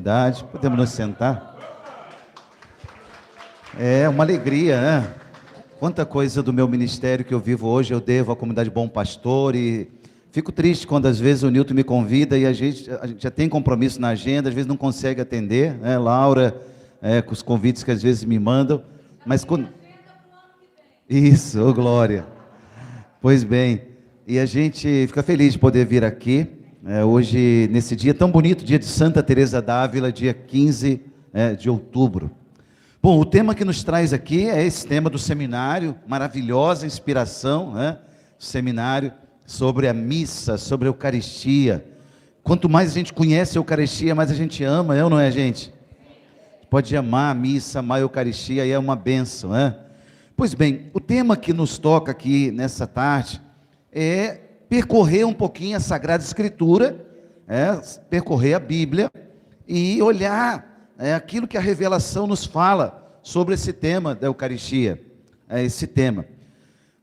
oportunidade. Podemos nos sentar? É uma alegria, né? Quanta coisa do meu ministério que eu vivo hoje eu devo à comunidade Bom Pastor, e fico triste quando às vezes o Nilton me convida e a gente já tem compromisso na agenda, às vezes não consegue atender, né? Laura, com os convites que às vezes me mandam, mas quando... Isso, ô glória. Pois bem, e a gente fica feliz de poder vir aqui, hoje, nesse dia tão bonito, dia de Santa Teresa d'Ávila, dia 15 de outubro. Bom, o tema que nos traz aqui é esse tema do seminário, maravilhosa inspiração, né? Seminário sobre a missa, sobre a Eucaristia. Quanto mais a gente conhece a Eucaristia, mais a gente ama, ou não é, gente? Pode amar a missa, amar a Eucaristia, e é uma bênção, né? Pois bem, o tema que nos toca aqui nessa tarde é percorrer um pouquinho a Sagrada Escritura, percorrer a Bíblia e olhar aquilo que a revelação nos fala sobre esse tema da Eucaristia, esse tema.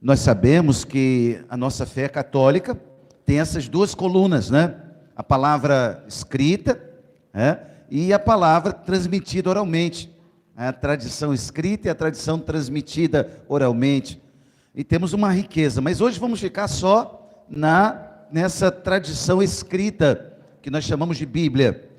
Nós sabemos que a nossa fé católica tem essas duas colunas, né? A palavra escrita, e a palavra transmitida oralmente. A tradição escrita e a tradição transmitida oralmente. E temos uma riqueza, mas hoje vamos ficar só nessa tradição escrita, que nós chamamos de Bíblia.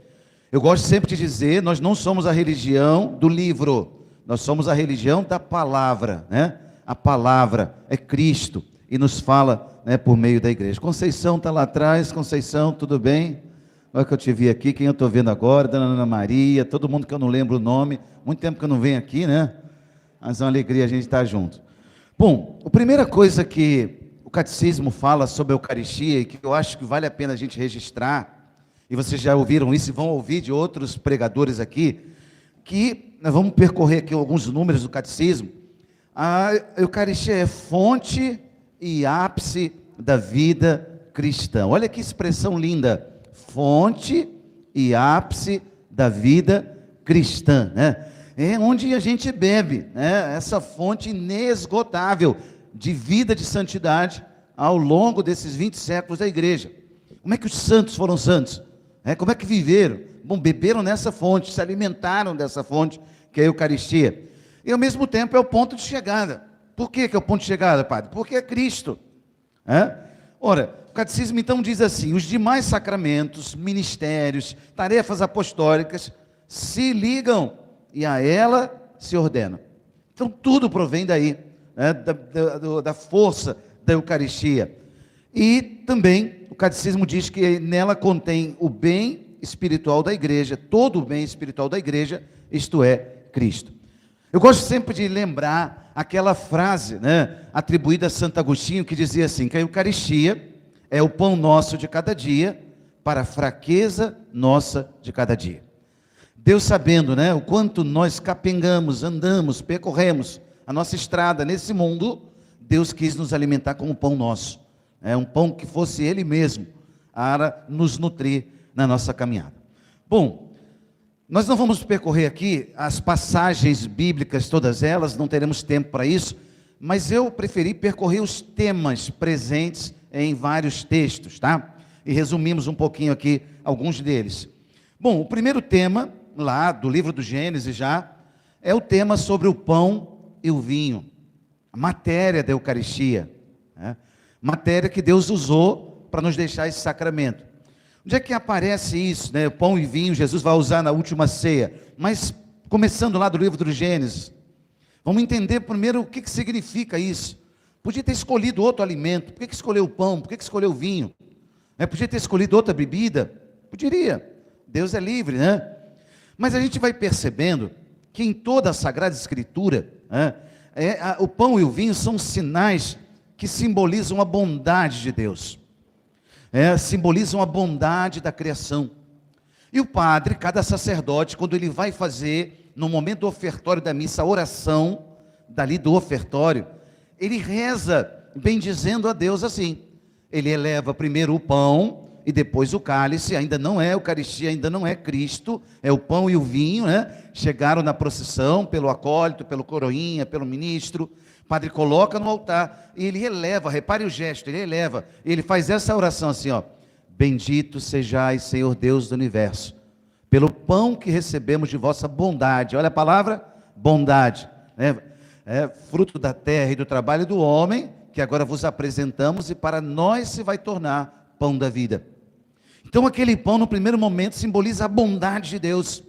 Eu gosto sempre de dizer, nós não somos a religião do livro, nós somos a religião da palavra, né? A palavra é Cristo, e nos fala, né, por meio da igreja. Conceição está lá atrás. Conceição, tudo bem? Olha que eu te vi aqui, quem eu estou vendo agora, Dona Ana Maria, todo mundo que eu não lembro o nome, muito tempo que eu não venho aqui, né? Mas é uma alegria a gente estar junto. Bom, a primeira coisa que o catecismo fala sobre a Eucaristia, e que eu acho que vale a pena a gente registrar, e vocês já ouviram isso e vão ouvir de outros pregadores aqui, que nós vamos percorrer aqui alguns números do catecismo. A Eucaristia é fonte e ápice da vida cristã. Olha que expressão linda. Fonte e ápice da vida cristã, né? É onde a gente bebe, né? Essa fonte inesgotável de vida de santidade ao longo desses 20 séculos da igreja. Como é que os santos foram santos? Como é que viveram? Bom, beberam nessa fonte, se alimentaram dessa fonte, que é a Eucaristia. E ao mesmo tempo é o ponto de chegada. Por que é o ponto de chegada, padre? Porque é Cristo. Ora, o catecismo então diz assim: os demais sacramentos, ministérios, tarefas apostólicas se ligam e a ela se ordenam. Então tudo provém daí, né, da força da Eucaristia. E também o catecismo diz que nela contém o bem espiritual da igreja, todo o bem espiritual da igreja, isto é, Cristo. Eu gosto sempre de lembrar aquela frase, né, atribuída a Santo Agostinho, que dizia assim, que a Eucaristia é o pão nosso de cada dia, para a fraqueza nossa de cada dia. Deus, sabendo, né, o quanto nós capengamos, andamos, percorremos a nossa estrada nesse mundo, Deus quis nos alimentar com o pão nosso. Um pão que fosse Ele mesmo, para nos nutrir na nossa caminhada. Bom, nós não vamos percorrer aqui as passagens bíblicas, todas elas, não teremos tempo para isso, mas eu preferi percorrer os temas presentes em vários textos, tá? E resumimos um pouquinho aqui alguns deles. Bom, o primeiro tema, lá do livro do Gênesis já, é o tema sobre o pão e o vinho, a matéria da Eucaristia, né? Matéria que Deus usou para nos deixar esse sacramento. Onde é que aparece isso, né? O pão e vinho, Jesus vai usar na última ceia, mas começando lá do livro do Gênesis, vamos entender primeiro o que significa isso. Podia ter escolhido outro alimento. Por que escolheu o pão? Por que escolheu o vinho? Podia ter escolhido outra bebida? Poderia. Deus é livre, né? Mas a gente vai percebendo que em toda a Sagrada Escritura, o pão e o vinho são sinais que simbolizam a bondade de Deus. Simbolizam a bondade da criação. E o padre, cada sacerdote, quando ele vai fazer, no momento do ofertório da missa, a oração, dali do ofertório, ele reza, bendizendo a Deus assim. Ele eleva primeiro o pão e depois o cálice, ainda não é Eucaristia, ainda não é Cristo, é o pão e o vinho, né? Chegaram na procissão, pelo acólito, pelo coroinha, pelo ministro. O padre coloca no altar e ele eleva, repare o gesto, ele eleva, ele faz essa oração assim, ó: bendito sejais, Senhor Deus do universo, pelo pão que recebemos de vossa bondade. Olha a palavra, bondade, né? É fruto da terra e do trabalho do homem, que agora vos apresentamos, e para nós se vai tornar pão da vida. Então aquele pão no primeiro momento simboliza a bondade de Deus,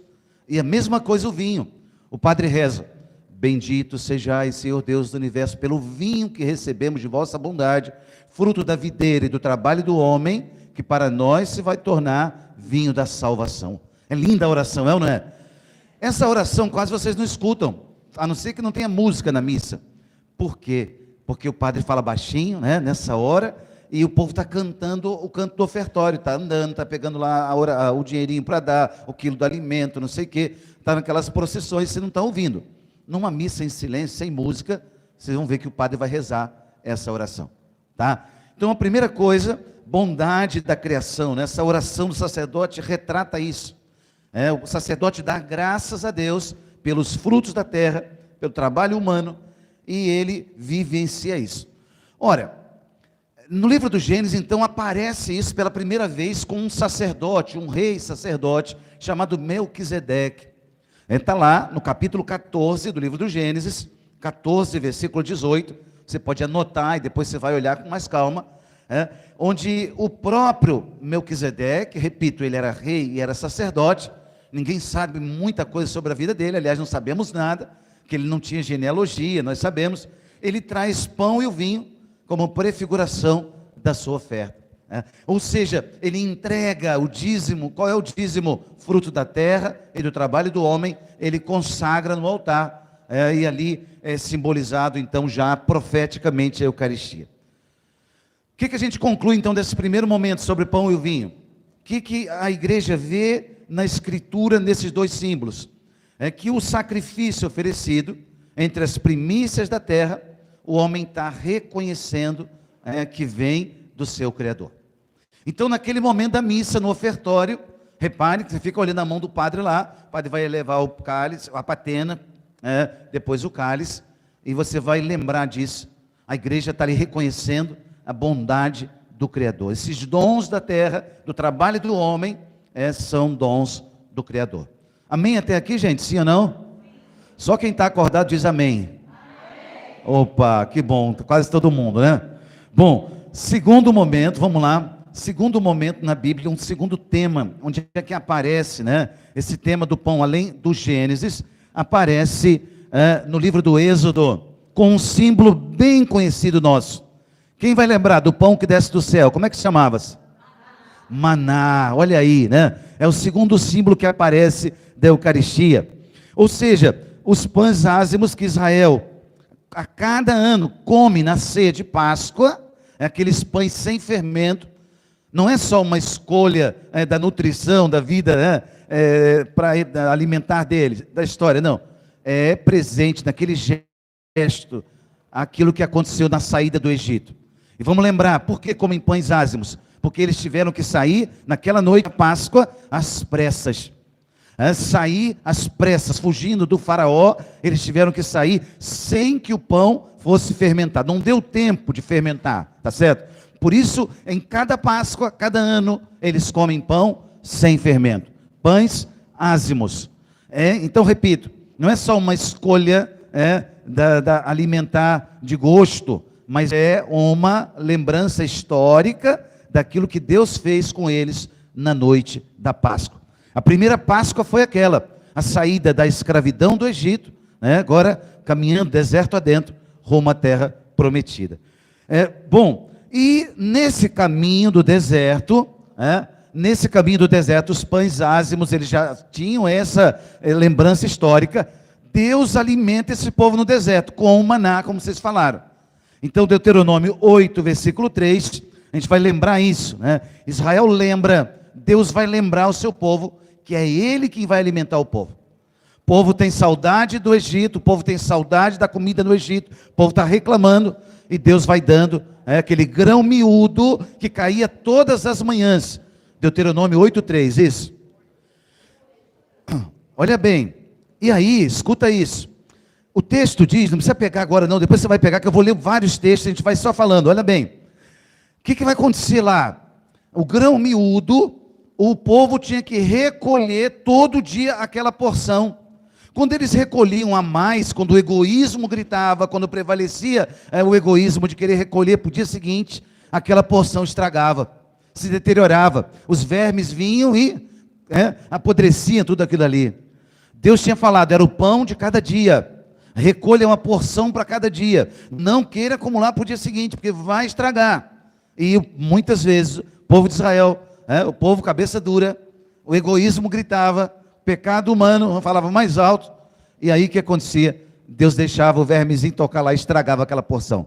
e a mesma coisa o vinho. O padre reza: bendito sejais, Senhor Deus do universo, pelo vinho que recebemos de vossa bondade, fruto da videira e do trabalho do homem, que para nós se vai tornar vinho da salvação. É linda a oração, é ou não é? Essa oração quase vocês não escutam, a não ser que não tenha música na missa. Por quê? Porque o padre fala baixinho, né, nessa hora, e o povo está cantando o canto do ofertório, está andando, está pegando lá o dinheirinho para dar, o quilo do alimento, não sei o quê, está naquelas procissões, você não está ouvindo. Numa missa em silêncio, sem música, vocês vão ver que o padre vai rezar essa oração, tá? Então a primeira coisa, bondade da criação, né? Essa oração do sacerdote retrata isso. O sacerdote dá graças a Deus pelos frutos da terra, pelo trabalho humano, e ele vivencia isso. Ora, no livro do Gênesis, então, aparece isso pela primeira vez com um sacerdote, um rei sacerdote, chamado Melquisedeque. Está lá no capítulo 14 do livro do Gênesis, 14, versículo 18, você pode anotar e depois você vai olhar com mais calma, onde o próprio Melquisedeque, repito, ele era rei e era sacerdote, ninguém sabe muita coisa sobre a vida dele, aliás, não sabemos nada, que ele não tinha genealogia, nós sabemos, ele traz pão e o vinho como prefiguração da sua oferta. Ou seja, ele entrega o dízimo. Qual é o dízimo? Fruto da terra e do trabalho do homem, ele consagra no altar, e ali é simbolizado então já profeticamente a Eucaristia. O que a gente conclui então desse primeiro momento sobre pão e o vinho? O que a igreja vê na escritura nesses dois símbolos? É que o sacrifício oferecido entre as primícias da terra, o homem está reconhecendo que vem do seu Criador. Então naquele momento da missa, no ofertório, repare que você fica olhando a mão do padre lá, o padre vai levar o cálice, a patena, depois o cálice, e você vai lembrar disso. A igreja está ali reconhecendo a bondade do Criador. Esses dons da terra, do trabalho do homem, são dons do Criador. Amém até aqui, gente? Sim ou não? Só quem está acordado diz amém. Opa, que bom, quase todo mundo, né? Bom, segundo momento, vamos lá. Segundo momento na Bíblia, um segundo tema, onde é que aparece, né? Esse tema do pão, além do Gênesis, aparece no livro do Êxodo, com um símbolo bem conhecido nosso. Quem vai lembrar do pão que desce do céu? Como é que se chamava-se? Maná, olha aí, né? É o segundo símbolo que aparece da Eucaristia. Ou seja, os pães ázimos que Israel a cada ano come na ceia de Páscoa, aqueles pães sem fermento, não é só uma escolha da nutrição, da vida, para alimentar deles, da história, não. É presente naquele gesto, aquilo que aconteceu na saída do Egito. E vamos lembrar, por que comem pães ázimos? Porque eles tiveram que sair naquela noite da Páscoa às pressas. Sair às pressas, fugindo do faraó, eles tiveram que sair sem que o pão fosse fermentado. Não deu tempo de fermentar, tá certo? Por isso, em cada Páscoa, cada ano, eles comem pão sem fermento. Pães ázimos. Então, repito, não é só uma escolha da alimentar de gosto, mas é uma lembrança histórica daquilo que Deus fez com eles na noite da Páscoa. A primeira Páscoa foi aquela, a saída da escravidão do Egito, agora caminhando deserto adentro, rumo à terra prometida. Bom, e nesse caminho do deserto, os pães ázimos, eles já tinham essa lembrança histórica. Deus alimenta esse povo no deserto, com o maná, como vocês falaram. Então, Deuteronômio 8, versículo 3, a gente vai lembrar isso, Israel lembra, Deus vai lembrar o seu povo, que é Ele quem vai alimentar o povo. O povo tem saudade do Egito, o povo tem saudade da comida no Egito, o povo está reclamando, e Deus vai dando aquele grão miúdo que caía todas as manhãs. Deuteronômio 8:3, isso. Olha bem, e aí, escuta isso. O texto diz, não precisa pegar agora não, depois você vai pegar, que eu vou ler vários textos, a gente vai só falando, olha bem. O que vai acontecer lá? O grão miúdo, o povo tinha que recolher todo dia aquela porção. Quando eles recolhiam a mais, quando o egoísmo gritava, quando prevalecia o egoísmo de querer recolher para o dia seguinte, aquela porção estragava, se deteriorava. Os vermes vinham e apodreciam tudo aquilo ali. Deus tinha falado, era o pão de cada dia. Recolha uma porção para cada dia. Não queira acumular para o dia seguinte, porque vai estragar. E muitas vezes o povo de Israel, o povo cabeça dura, o egoísmo gritava, o pecado humano falava mais alto. E aí o que acontecia? Deus deixava o vermezinho tocar lá e estragava aquela porção.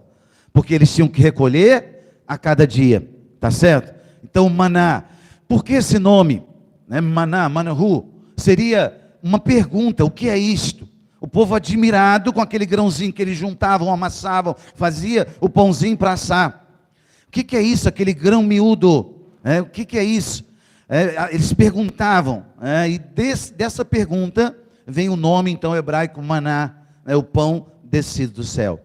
Porque eles tinham que recolher a cada dia. Tá certo? Então maná. Por que esse nome? Maná, manahu. Seria uma pergunta, o que é isto? O povo admirado com aquele grãozinho que eles juntavam, amassavam, fazia o pãozinho para assar. O que é isso, aquele grão miúdo? O que é isso? Eles perguntavam, e dessa pergunta vem o nome então hebraico maná, o pão descido do céu.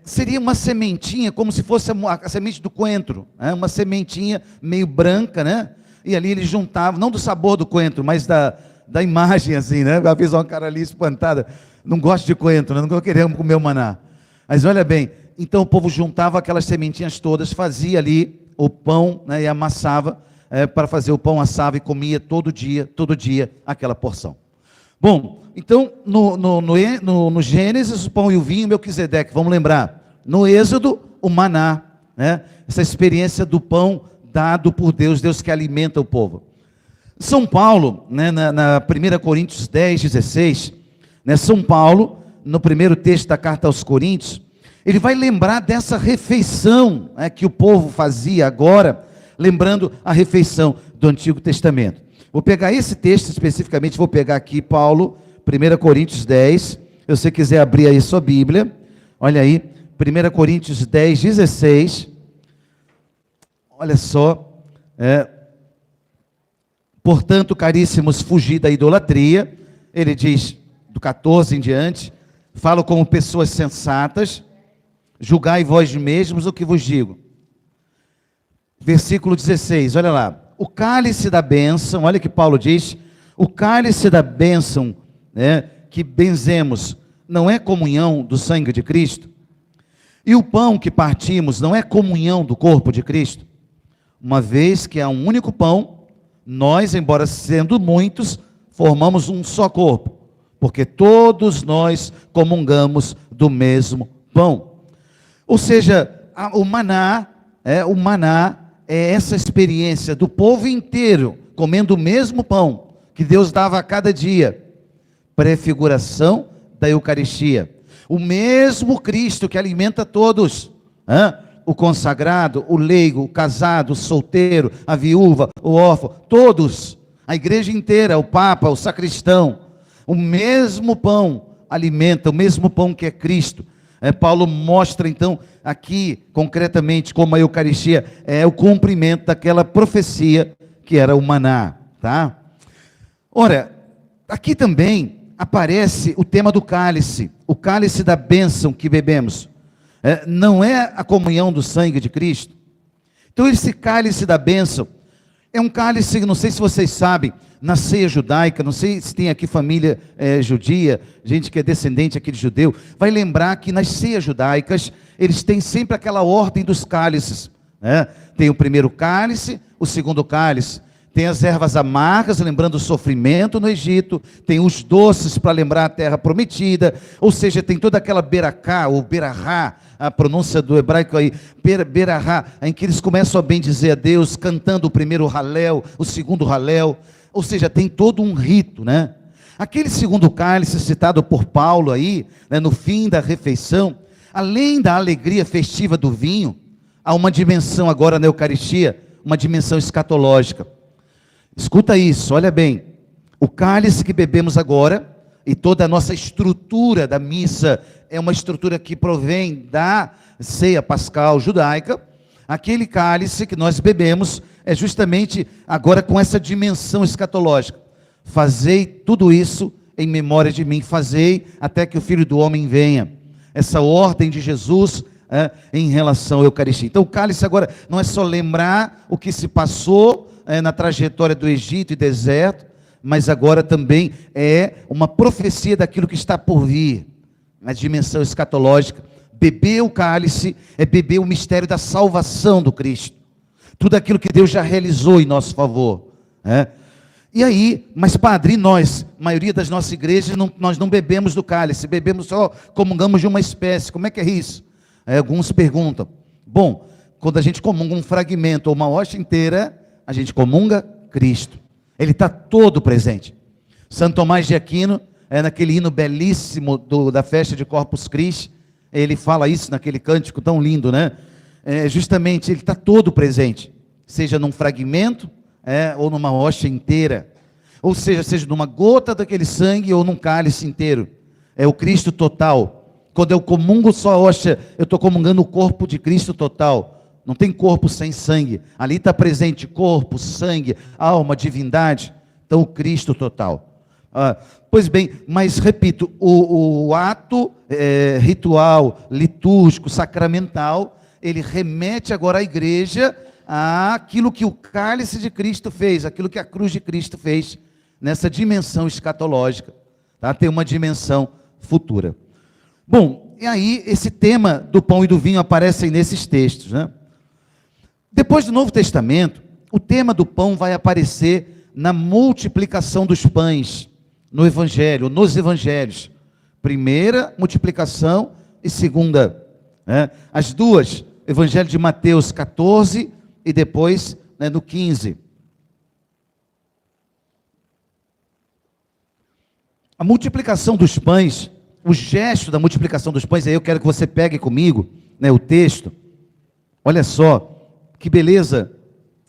Seria uma sementinha, como se fosse a semente do coentro, uma sementinha meio branca, né? E ali eles juntavam, não do sabor do coentro, mas da imagem assim, né? Eu fiz uma cara ali espantada, não gosto de coentro, não queremos comer o maná. Mas olha bem, então o povo juntava aquelas sementinhas todas, fazia ali o pão, né, e amassava, para fazer o pão, assava e comia todo dia aquela porção. Bom, então no Gênesis o pão e o vinho, Melquisedeque, vamos lembrar. No Êxodo o maná, né? Essa experiência do pão dado por Deus, Deus que alimenta o povo. São Paulo, né, na 1 Coríntios 10, 16, né, São Paulo, no primeiro texto da carta aos Coríntios, ele vai lembrar dessa refeição, que o povo fazia agora, lembrando a refeição do Antigo Testamento. Vou pegar esse texto especificamente, vou pegar aqui, Paulo, 1 Coríntios 10, se você quiser abrir aí sua Bíblia, olha aí, 1 Coríntios 10, 16, olha só, portanto, caríssimos, fugi da idolatria. Ele diz, do 14 em diante, falo como pessoas sensatas, julgai vós mesmos o que vos digo. Versículo 16, olha lá. O cálice da bênção, olha que Paulo diz, o cálice da bênção, que benzemos, não é comunhão do sangue de Cristo? E o pão que partimos não é comunhão do corpo de Cristo? Uma vez que há um único pão, nós, embora sendo muitos, formamos um só corpo, porque todos nós comungamos do mesmo pão. Ou seja, o maná é essa experiência do povo inteiro comendo o mesmo pão que Deus dava a cada dia, prefiguração da Eucaristia. O mesmo Cristo que alimenta todos, o consagrado, o leigo, o casado, o solteiro, a viúva, o órfão, todos, a igreja inteira, o Papa, o sacristão, o mesmo pão alimenta, o mesmo pão que é Cristo. Paulo mostra então aqui concretamente como a Eucaristia é o cumprimento daquela profecia que era o maná, tá? Ora, aqui também aparece o tema do cálice, o cálice da bênção que bebemos. Não é a comunhão do sangue de Cristo? Então esse cálice da bênção é um cálice, não sei se vocês sabem, na ceia judaica, não sei se tem aqui família judia, gente que é descendente aqui de judeu, vai lembrar que nas ceias judaicas, eles têm sempre aquela ordem dos cálices, tem o primeiro cálice, o segundo cálice, tem as ervas amargas, lembrando o sofrimento no Egito, tem os doces para lembrar a terra prometida, ou seja, tem toda aquela beracá, ou berahá, a pronúncia do hebraico aí, berahá, em que eles começam a bendizer a Deus, cantando o primeiro halel, o segundo halel, ou seja, tem todo um rito, né? Aquele segundo cálice citado por Paulo aí, no fim da refeição, além da alegria festiva do vinho, há uma dimensão agora na Eucaristia, uma dimensão escatológica. Escuta isso, olha bem, o cálice que bebemos agora, e toda a nossa estrutura da missa, é uma estrutura que provém da ceia pascal judaica. Aquele cálice que nós bebemos, é justamente agora com essa dimensão escatológica. Fazei tudo isso em memória de mim, fazei até que o Filho do Homem venha. Essa ordem de Jesus em relação à Eucaristia. Então o cálice agora não é só lembrar o que se passou, na trajetória do Egito e deserto, mas agora também é uma profecia daquilo que está por vir, na dimensão escatológica. Beber o cálice é beber o mistério da salvação do Cristo, tudo aquilo que Deus já realizou em nosso favor, né? E aí, mas padre, nós, a maioria das nossas igrejas, nós não bebemos do cálice, bebemos só, comungamos de uma espécie. Como é que é isso? Alguns perguntam. Bom, quando a gente comunga um fragmento ou uma hóstia inteira, a gente comunga Cristo. Ele está todo presente. Santo Tomás de Aquino, naquele hino belíssimo da festa de Corpus Christi, ele fala isso naquele cântico tão lindo, né? Justamente, ele está todo presente, seja num fragmento, ou numa hóstia inteira, ou seja numa gota daquele sangue ou num cálice inteiro. É o Cristo total. Quando eu comungo só a hóstia, eu estou comungando o corpo de Cristo total. Não tem corpo sem sangue. Ali está presente corpo, sangue, alma, divindade. Então o Cristo total. Pois bem, mas repito, o ato ritual, litúrgico, sacramental, ele remete agora à igreja aquilo que o cálice de Cristo fez, aquilo que a cruz de Cristo fez, nessa dimensão escatológica, tá? Tem uma dimensão futura. Bom, e aí esse tema do pão e do vinho aparecem nesses textos, né? Depois do Novo Testamento, o tema do pão vai aparecer na multiplicação dos pães, no Evangelho, nos Evangelhos. Primeira multiplicação e segunda, né? As duas, Evangelho de Mateus 14 e depois, no 15. A multiplicação dos pães, o gesto da multiplicação dos pães, aí eu quero que você pegue comigo, o texto. Olha só, que beleza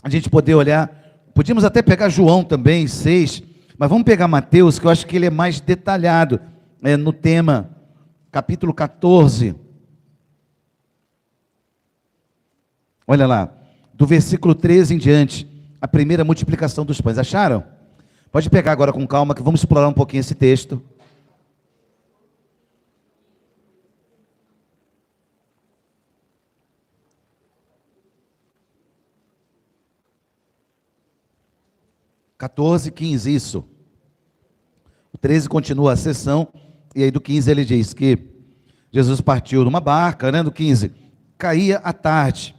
a gente poder olhar. Podíamos até pegar João também, 6, mas vamos pegar Mateus, que eu acho que ele é mais detalhado no tema, capítulo 14. Olha lá, do versículo 13 em diante, a primeira multiplicação dos pães. Acharam? Pode pegar agora com calma, que vamos explorar um pouquinho esse texto. (14, 15), isso. O 13 continua a sessão, e aí do 15 ele diz que Jesus partiu numa barca, do 15, caía a tarde.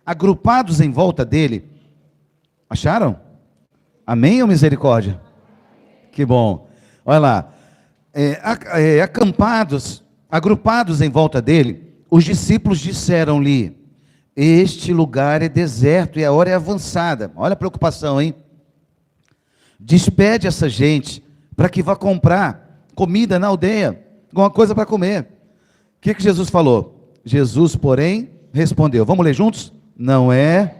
Agrupados em volta dele, acharam? Amém ou misericórdia? Que bom. Olha lá, agrupados em volta dele, os discípulos disseram-lhe: este lugar é deserto e a hora é avançada. Olha a preocupação, hein? Despede essa gente para que vá comprar comida na aldeia, alguma coisa para comer. O que Jesus falou? Jesus, porém, respondeu. Vamos ler juntos? Não é.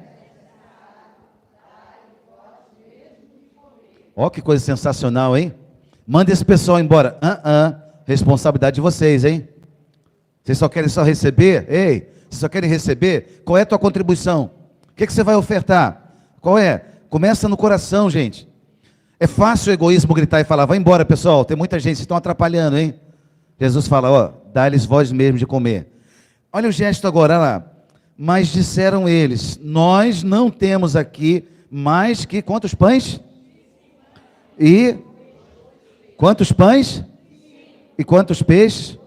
Ó, que coisa sensacional, hein? Manda esse pessoal embora. Responsabilidade de vocês, hein? Vocês só querem receber? Ei, vocês só querem receber? Qual é a tua contribuição? O que você vai ofertar? Qual é? Começa no coração, gente. É fácil o egoísmo gritar e falar: vai embora, pessoal, tem muita gente, vocês estão atrapalhando, hein? Jesus fala: dá-lhes vós mesmos de comer. Olha o gesto agora, olha lá. Mas disseram eles: nós não temos aqui mais que quantos pães? E quantos pães? E quantos peixes?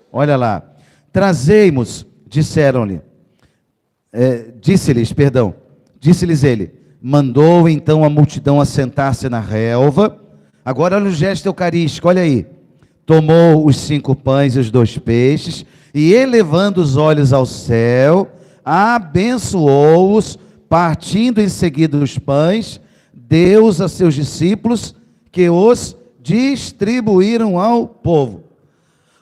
Olha lá. Trazei-mos, disseram-lhe. Disse-lhes ele. Mandou então a multidão assentar-se na relva. Agora olha o gesto eucarístico, olha aí. Tomou os 5 pães e os 2 peixes, e elevando os olhos ao céu, abençoou-os, partindo em seguida os pães, deu-os a seus discípulos, que os distribuíram ao povo.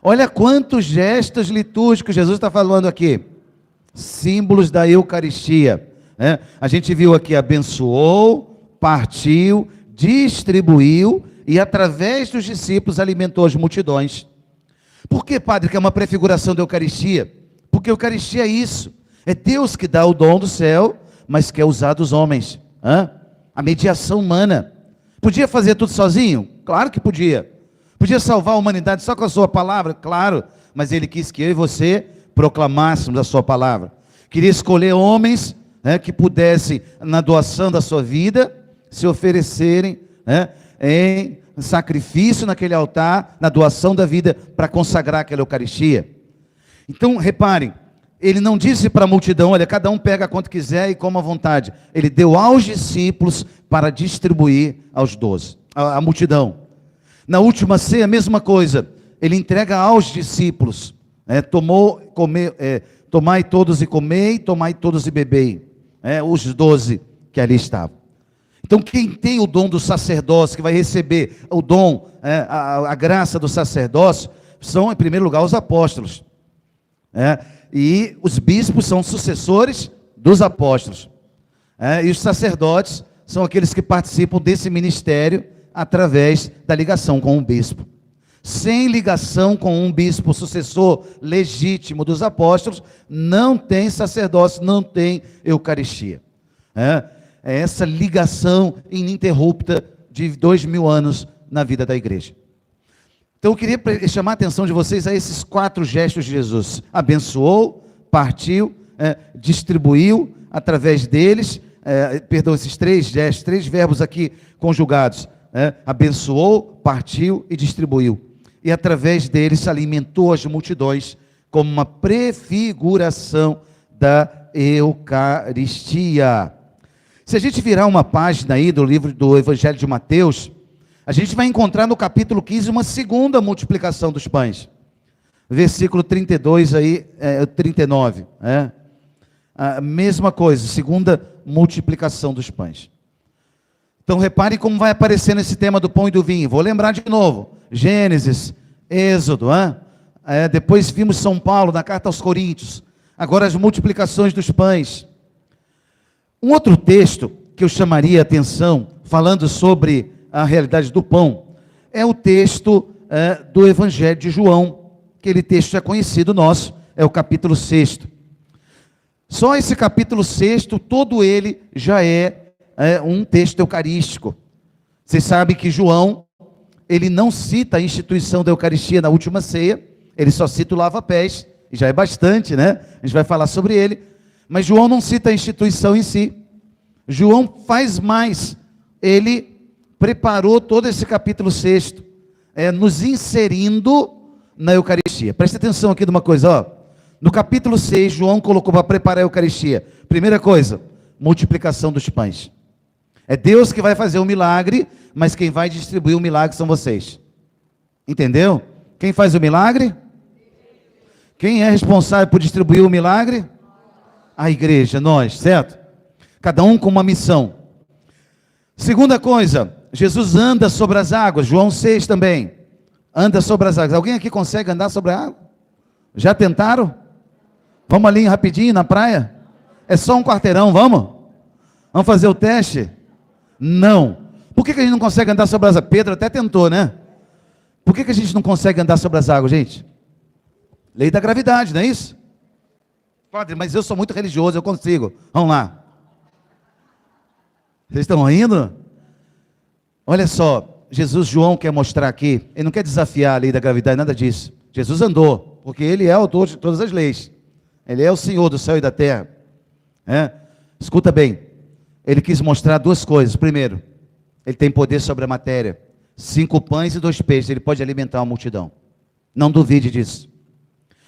Olha quantos gestos litúrgicos Jesus está falando aqui. Símbolos da Eucaristia. A gente viu aqui: abençoou, partiu, distribuiu, e através dos discípulos alimentou as multidões. Por que, padre, que é uma prefiguração da Eucaristia? Porque a Eucaristia é isso. É Deus que dá o dom do céu, mas quer usar dos homens. A mediação humana. Podia fazer tudo sozinho? Claro que podia. Podia salvar a humanidade só com a sua palavra? Claro. Mas ele quis que eu e você proclamássemos a sua palavra. Queria escolher homens que pudessem, na doação da sua vida, se oferecerem em sacrifício naquele altar, na doação da vida, para consagrar aquela Eucaristia. Então, reparem, ele não disse para a multidão, olha, cada um pega quanto quiser e coma à vontade. Ele deu aos discípulos para distribuir aos 12, à multidão. Na última ceia, a mesma coisa. Ele entrega aos discípulos. Tomai todos e comei, tomai todos e bebei. Os 12 que ali estavam. Então, quem tem o dom do sacerdócio, que vai receber o dom, a graça do sacerdócio, são, em primeiro lugar, os apóstolos. E os bispos são sucessores dos apóstolos. E os sacerdotes são aqueles que participam desse ministério através da ligação com o bispo. Sem ligação com um bispo sucessor legítimo dos apóstolos, não tem sacerdócio, não tem Eucaristia. É essa ligação ininterrupta de 2000 anos na vida da igreja. Então eu queria chamar a atenção de vocês a esses 4 gestos de Jesus. Abençoou, partiu, distribuiu através deles, esses 3 gestos, 3 verbos aqui conjugados. Abençoou, partiu e distribuiu. E através deles alimentou as multidões como uma prefiguração da Eucaristia. Se a gente virar uma página aí do livro do Evangelho de Mateus, a gente vai encontrar no capítulo 15 uma segunda multiplicação dos pães. Versículo 32 aí, 39. A mesma coisa, segunda multiplicação dos pães. Então reparem como vai aparecendo esse tema do pão e do vinho. Vou lembrar de novo. Gênesis, Êxodo. Depois vimos São Paulo na carta aos Coríntios. Agora as multiplicações dos pães. Um outro texto que eu chamaria a atenção, falando sobre a realidade do pão, é o texto do Evangelho de João. Aquele texto é conhecido nosso, é o capítulo 6. Só esse capítulo 6, todo ele já é um texto eucarístico. Vocês sabem que João, ele não cita a instituição da Eucaristia na última ceia, ele só cita o lava-pés, e já é bastante, né? A gente vai falar sobre ele, mas João não cita a instituição em si. João faz mais, ele preparou todo esse capítulo 6, nos inserindo na Eucaristia. Preste atenção aqui de uma coisa, no capítulo 6, João colocou para preparar a Eucaristia. Primeira coisa, multiplicação dos pães. É Deus que vai fazer o milagre, mas quem vai distribuir o milagre são vocês. Entendeu? Quem faz o milagre? Quem é responsável por distribuir o milagre? A igreja, nós, certo? Cada um com uma missão. Segunda coisa, Jesus anda sobre as águas, João 6 também. Anda sobre as águas. Alguém aqui consegue andar sobre a água? Já tentaram? Vamos ali rapidinho na praia? É só um quarteirão, vamos? Vamos fazer o teste? Não. Por que a gente não consegue andar sobre as águas? Pedro até tentou, né? Por que a gente não consegue andar sobre as águas, gente? Lei da gravidade, não é isso? Padre, mas eu sou muito religioso, eu consigo. Vamos lá. Vocês estão rindo? Olha só, João quer mostrar aqui, ele não quer desafiar a lei da gravidade, nada disso. Jesus andou, porque ele é o autor de todas as leis. Ele é o Senhor do céu e da terra. Escuta bem, ele quis mostrar 2 coisas. Primeiro, ele tem poder sobre a matéria. 5 pães e 2 peixes, ele pode alimentar uma multidão. Não duvide disso.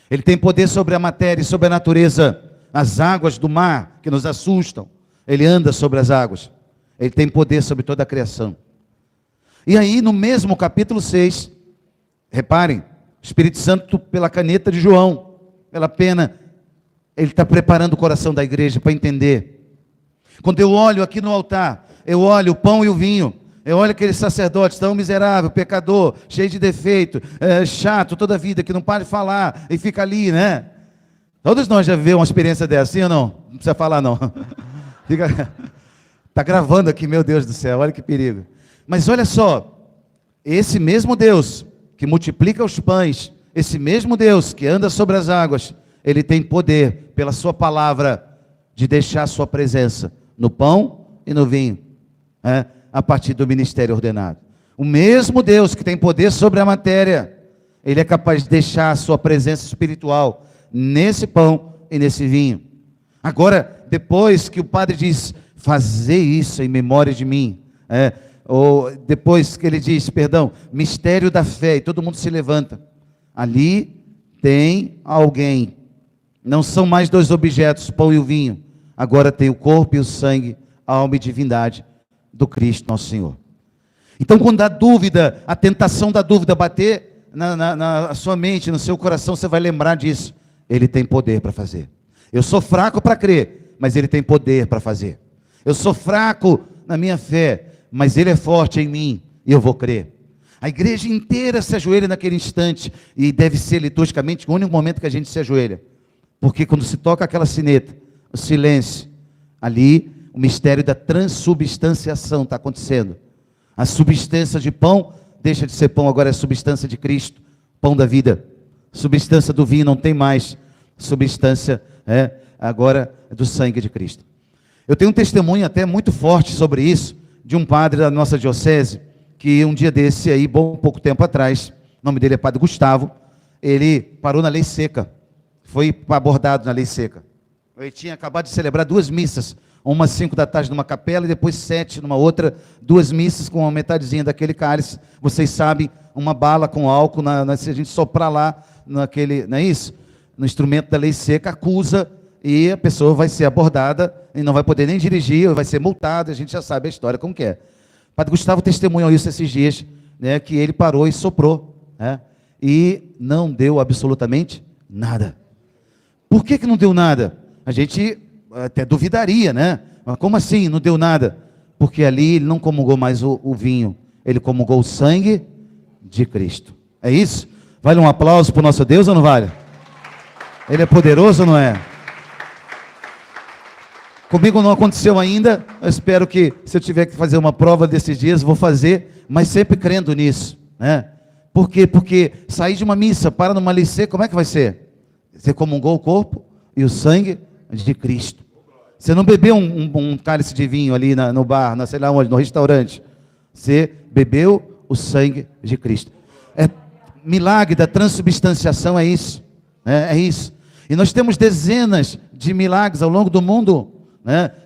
Ele tem poder sobre a matéria e sobre a natureza. As águas do mar que nos assustam, ele anda sobre as águas. Ele tem poder sobre toda a criação. E aí, no mesmo capítulo 6, reparem, o Espírito Santo, pela caneta de João, pela pena, ele está preparando o coração da igreja para entender. Quando eu olho aqui no altar, eu olho o pão e o vinho, eu olho aquele sacerdote tão miserável, pecador, cheio de defeito, chato toda a vida, que não para de falar e fica ali, né? Todos nós já vivemos uma experiência dessa, sim ou não? Não precisa falar não. Está gravando aqui, meu Deus do céu, olha que perigo. Mas olha só, esse mesmo Deus que multiplica os pães, esse mesmo Deus que anda sobre as águas, ele tem poder, pela sua palavra, de deixar a sua presença no pão e no vinho, a partir do ministério ordenado. O mesmo Deus que tem poder sobre a matéria, ele é capaz de deixar a sua presença espiritual nesse pão e nesse vinho. Agora, depois que o padre diz, fazer isso em memória de mim, ou depois que ele diz, perdão, mistério da fé, e todo mundo se levanta, ali tem alguém, não são mais dois objetos, o pão e o vinho, agora tem o corpo e o sangue, a alma e divindade do Cristo nosso Senhor. Então, quando a dúvida, a tentação da dúvida bater na sua mente, no seu coração, você vai lembrar disso. Ele tem poder para fazer. Eu sou fraco para crer, mas Ele tem poder para fazer. Eu sou fraco na minha fé, mas Ele é forte em mim e eu vou crer. A igreja inteira se ajoelha naquele instante, e deve ser liturgicamente o único momento que a gente se ajoelha. Porque quando se toca aquela sineta, o silêncio, ali o mistério da transubstanciação está acontecendo. A substância de pão deixa de ser pão, agora é substância de Cristo, pão da vida. Substância do vinho não tem mais, substância agora é do sangue de Cristo. Eu tenho um testemunho até muito forte sobre isso, de um padre da nossa diocese, que um dia desse aí, pouco tempo atrás, o nome dele é Padre Gustavo, ele parou na lei seca, foi abordado na lei seca. Ele tinha acabado de celebrar 2 missas, uma às 5 da tarde numa capela e depois 7 numa outra, 2 missas com uma metadezinha daquele cálice. Vocês sabem, uma bala com álcool, se a gente soprar lá, naquele, não é isso? No instrumento da lei seca, acusa, e a pessoa vai ser abordada e não vai poder nem dirigir, vai ser multada, a gente já sabe a história como que é. Padre Gustavo testemunhou isso esses dias, né, que ele parou e soprou, e não deu absolutamente nada. Por que não deu nada? A gente até duvidaria, né? Mas como assim não deu nada? Porque ali ele não comungou mais o vinho, ele comungou o sangue de Cristo. É isso? Vale um aplauso para o nosso Deus ou não vale? Ele é poderoso ou não é? Comigo não aconteceu ainda, eu espero que, se eu tiver que fazer uma prova desses dias, vou fazer, mas sempre crendo nisso, né? Por quê? Porque sair de uma missa, para numa licença, como é que vai ser? Você comungou o corpo e o sangue de Cristo. Você não bebeu um cálice de vinho ali no bar, sei lá onde, no restaurante. Você bebeu o sangue de Cristo. Milagre da transubstanciação é isso. É isso. E nós temos dezenas de milagres ao longo do mundo,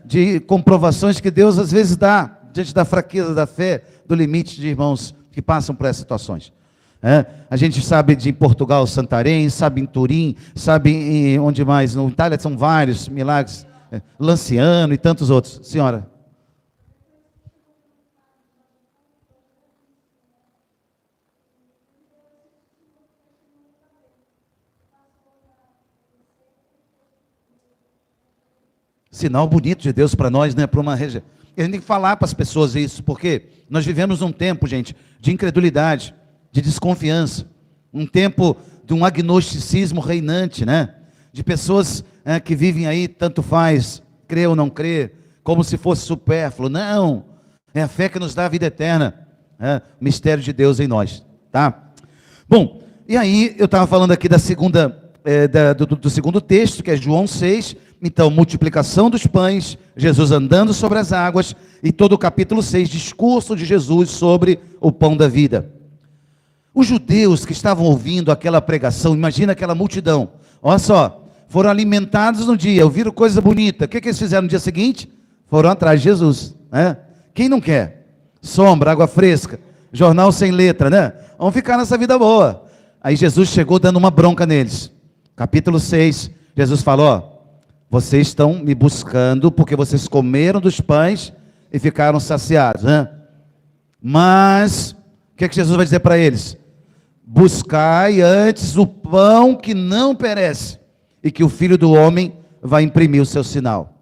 de comprovações que Deus às vezes dá, diante da fraqueza da fé, do limite de irmãos que passam por essas situações. A gente sabe de Portugal, Santarém, sabe em Turim, sabe em onde mais? Na Itália são vários milagres, Lanciano e tantos outros. Senhora. Sinal bonito de Deus para nós, né? Para uma região. A gente tem que falar para as pessoas isso, porque nós vivemos um tempo, gente, de incredulidade, de desconfiança, um tempo de um agnosticismo reinante, né? De pessoas que vivem aí, tanto faz, crê ou não crê, como se fosse supérfluo. Não, é a fé que nos dá a vida eterna, mistério de Deus em nós, tá? Bom, e aí eu estava falando aqui da segunda, do segundo texto, que é João 6, então, multiplicação dos pães, Jesus andando sobre as águas, e todo o capítulo 6, discurso de Jesus sobre o pão da vida. Os judeus que estavam ouvindo aquela pregação, imagina aquela multidão, olha só, foram alimentados no dia, ouviram coisa bonita, o que eles fizeram no dia seguinte? Foram atrás de Jesus, né? Quem não quer? Sombra, água fresca, jornal sem letra, né? Vamos ficar nessa vida boa. Aí Jesus chegou dando uma bronca neles. Capítulo 6, Jesus falou, ó, vocês estão me buscando porque vocês comeram dos pães e ficaram saciados, né? Mas, o que é que Jesus vai dizer para eles? Buscai antes o pão que não perece, e que o Filho do Homem vai imprimir o seu sinal.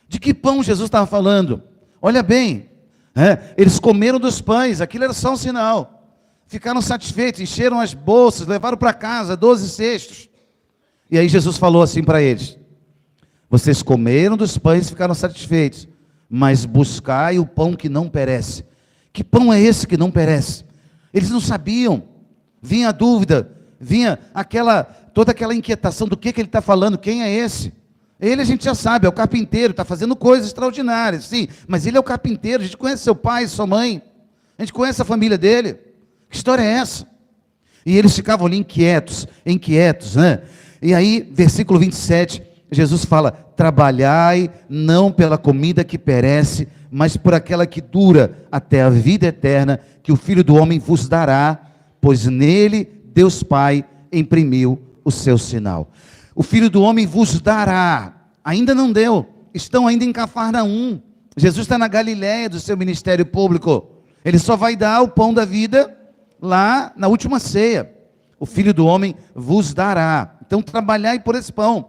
De que pão Jesus estava falando? Olha bem, eles comeram dos pães, aquilo era só um sinal. Ficaram satisfeitos, encheram as bolsas, levaram para casa 12 cestos. E aí Jesus falou assim para eles, vocês comeram dos pães e ficaram satisfeitos, mas buscai o pão que não perece. Que pão é esse que não perece? Eles não sabiam, vinha a dúvida, vinha toda aquela inquietação do que ele está falando, quem é esse? Ele a gente já sabe, é o carpinteiro, está fazendo coisas extraordinárias, sim, mas ele é o carpinteiro, a gente conhece seu pai, sua mãe, a gente conhece a família dele, que história é essa? E eles ficavam ali inquietos, né? E aí, versículo 27, Jesus fala: trabalhai não pela comida que perece, mas por aquela que dura até a vida eterna, que o Filho do Homem vos dará, pois nele Deus Pai imprimiu o seu sinal. O Filho do Homem vos dará, ainda não deu, estão ainda em Cafarnaum. Jesus está na Galiléia do seu ministério público. Ele só vai dar o pão da vida lá na última ceia. O Filho do Homem vos dará. Então trabalhai por esse pão.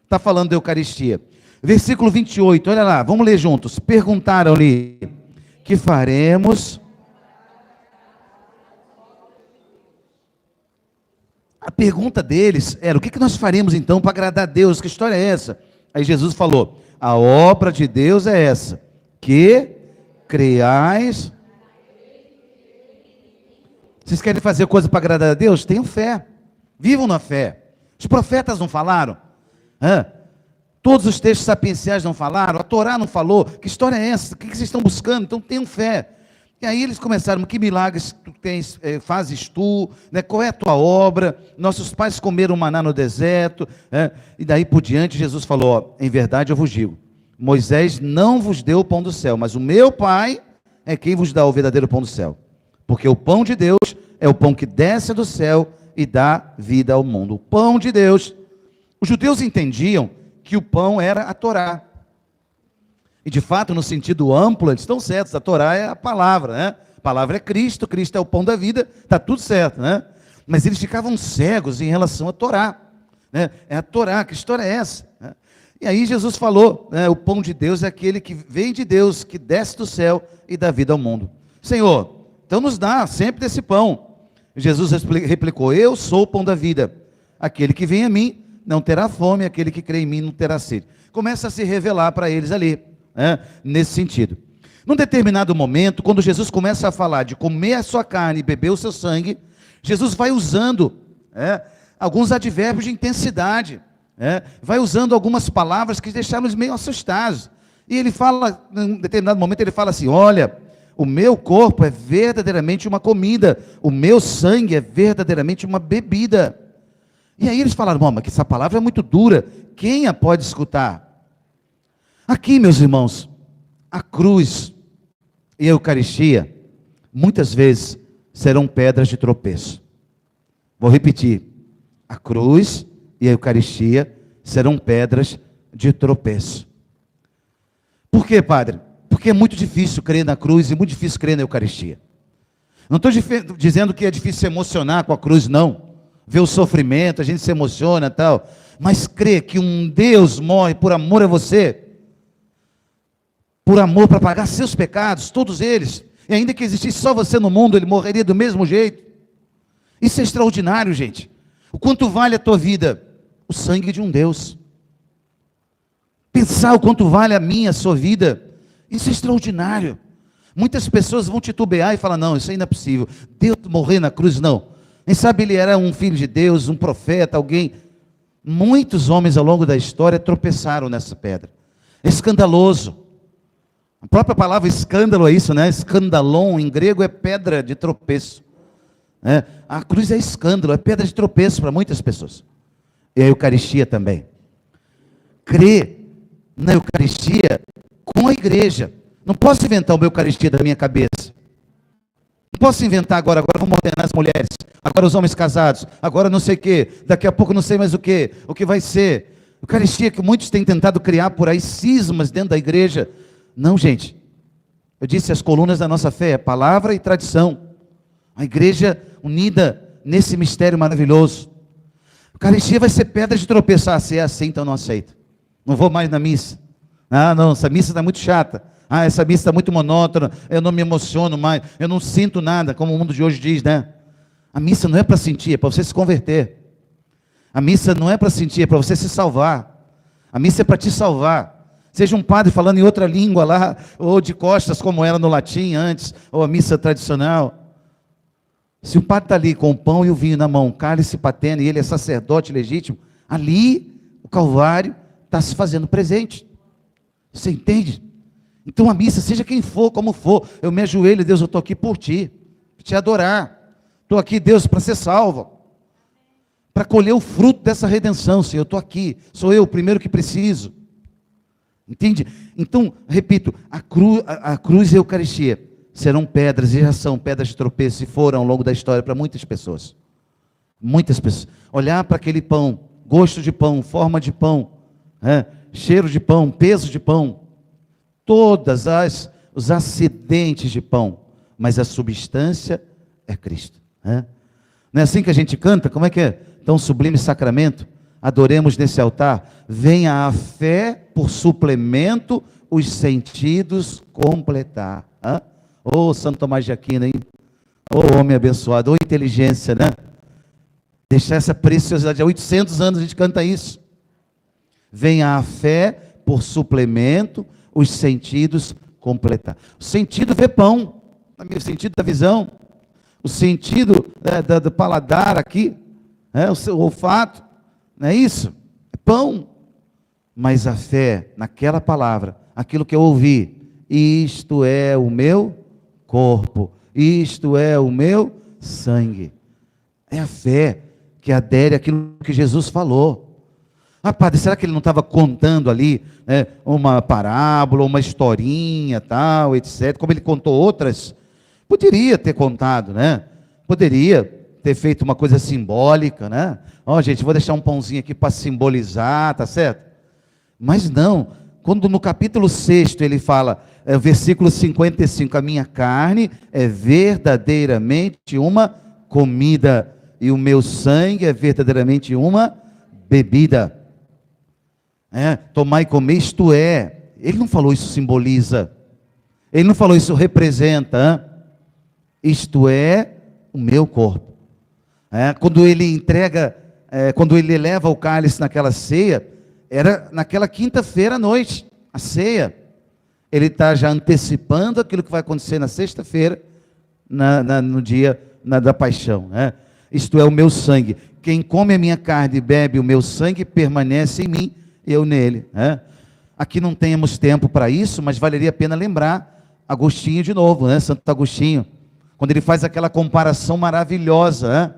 Está falando da Eucaristia. Versículo 28, olha lá, vamos ler juntos. Perguntaram-lhe: que faremos? A pergunta deles era: o que nós faremos então para agradar a Deus? Que história é essa? Aí Jesus falou: a obra de Deus é essa, que creais. Vocês querem fazer coisa para agradar a Deus? Tenham fé, vivam na fé. Os profetas não falaram? Todos os textos sapienciais não falaram? A Torá não falou? Que história é essa? O que vocês estão buscando? Então tenham fé. E aí eles começaram: que milagres tu tens, fazes tu, né? Qual é a tua obra? Nossos pais comeram maná no deserto, e daí por diante Jesus falou: em verdade eu vos digo, Moisés não vos deu o pão do céu, mas o meu Pai é quem vos dá o verdadeiro pão do céu, porque o pão de Deus é o pão que desce do céu e dá vida ao mundo. O pão de Deus. Os judeus entendiam que o pão era a Torá. E de fato, no sentido amplo, eles estão certos. A Torá é a palavra, né? A palavra é Cristo, Cristo é o pão da vida, está tudo certo, né? Mas eles ficavam cegos em relação à Torá, né? É a Torá, que história é essa? E aí Jesus falou, né? O pão de Deus é aquele que vem de Deus, que desce do céu e dá vida ao mundo. Senhor, então nos dá sempre desse pão. Jesus replicou: eu sou o pão da vida. Aquele que vem a mim não terá fome, aquele que crê em mim não terá sede. Começa a se revelar para eles ali, nesse sentido. Num determinado momento, quando Jesus começa a falar de comer a sua carne e beber o seu sangue, Jesus vai usando alguns advérbios de intensidade, vai usando algumas palavras que deixaram eles meio assustados. E ele fala, num determinado momento, ele fala assim: olha, o meu corpo é verdadeiramente uma comida, o meu sangue é verdadeiramente uma bebida. E aí eles falaram: mas que essa palavra é muito dura, quem a pode escutar? Aqui, meus irmãos, a cruz e a Eucaristia, muitas vezes, serão pedras de tropeço. Vou repetir: a cruz e a Eucaristia serão pedras de tropeço. Por quê, padre? Porque é muito difícil crer na cruz e muito difícil crer na Eucaristia. Não estou dizendo que é difícil se emocionar com a cruz, não. Ver o sofrimento, a gente se emociona e tal. Mas crer que um Deus morre por amor a você, por amor para pagar seus pecados, todos eles, e ainda que existisse só você no mundo, ele morreria do mesmo jeito. Isso é extraordinário, gente. O quanto vale a tua vida? O sangue de um Deus. Pensar o quanto vale a minha, a sua vida, isso é extraordinário. Muitas pessoas vão titubear e falar: não, isso ainda é possível. Deus morrer na cruz, não. Quem sabe ele era um filho de Deus, um profeta, alguém. Muitos homens ao longo da história tropeçaram nessa pedra. É escandaloso. A própria palavra escândalo é isso, né? Escandalon, em grego, é pedra de tropeço. A cruz é escândalo, é pedra de tropeço para muitas pessoas. E a Eucaristia também. Crer na Eucaristia com a igreja. Não posso inventar uma Eucaristia da minha cabeça. Não posso inventar agora vamos ordenar as mulheres, agora os homens casados, agora não sei o que, daqui a pouco não sei mais o que vai ser. Eucaristia que muitos têm tentado criar por aí, cismas dentro da igreja. Não, gente. Eu disse, as colunas da nossa fé é palavra e tradição. A igreja unida nesse mistério maravilhoso. Eucaristia vai ser pedra de tropeçar. Se é assim, então não aceito. Não vou mais na missa. Não, essa missa está muito chata. Essa missa está muito monótona, eu não me emociono mais, eu não sinto nada, como o mundo de hoje diz, né? A missa não é para sentir, é para você se converter. A missa não é para sentir, é para você se salvar. A missa é para te salvar. Seja um padre falando em outra língua lá, ou de costas, como era no latim antes, ou a missa tradicional. Se o padre está ali com o pão e o vinho na mão, cálice patena, e ele é sacerdote legítimo, ali o Calvário está se fazendo presente. Você entende? Então a missa, seja quem for, como for, eu me ajoelho: Deus, eu estou aqui por ti, para te adorar. Estou aqui, Deus, para ser salvo. para colher o fruto dessa redenção. Senhor, eu estou aqui, sou eu o primeiro que preciso. Entende? Então, repito, a cruz e a Eucaristia serão pedras, e já são pedras de tropeço, e foram ao longo da história para muitas pessoas. Muitas pessoas. Olhar para aquele pão, gosto de pão, forma de pão, cheiro de pão, peso de pão, os acidentes de pão, mas a substância é Cristo. Não é assim que a gente canta? Como é que é? Tão sublime sacramento, adoremos nesse altar, venha a fé por suplemento, os sentidos completar. Ô Santo Tomás de Aquino, hein? Ô homem abençoado, ô inteligência, né? Deixar essa preciosidade, há 800 anos a gente canta isso. Venha a fé por suplemento, os sentidos completar. O sentido vê pão, o sentido da visão, o sentido do paladar aqui, o seu olfato, não é isso? É pão. Mas a fé naquela palavra, aquilo que eu ouvi, isto é o meu corpo, isto é o meu sangue. É a fé que adere àquilo que Jesus falou. Padre, será que ele não estava contando ali uma parábola, uma historinha, tal, etc., como ele contou outras? Poderia ter contado, né? Poderia ter feito uma coisa simbólica, né? Gente, vou deixar um pãozinho aqui para simbolizar, tá certo? Mas não, quando no capítulo 6 ele fala, versículo 55, a minha carne é verdadeiramente uma comida, e o meu sangue é verdadeiramente uma bebida. Tomar e comer, isto é. Ele não falou isso simboliza, ele não falou isso representa, isto é o meu corpo. Quando ele entrega, quando ele leva o cálice naquela ceia, era naquela quinta-feira à noite, a ceia. Ele está já antecipando aquilo que vai acontecer na sexta-feira, no dia da paixão. Isto é o meu sangue. Quem come a minha carne e bebe o meu sangue, permanece em mim, eu nele. Aqui não temos tempo para isso, mas valeria a pena lembrar Agostinho de novo, Santo Agostinho, quando ele faz aquela comparação maravilhosa,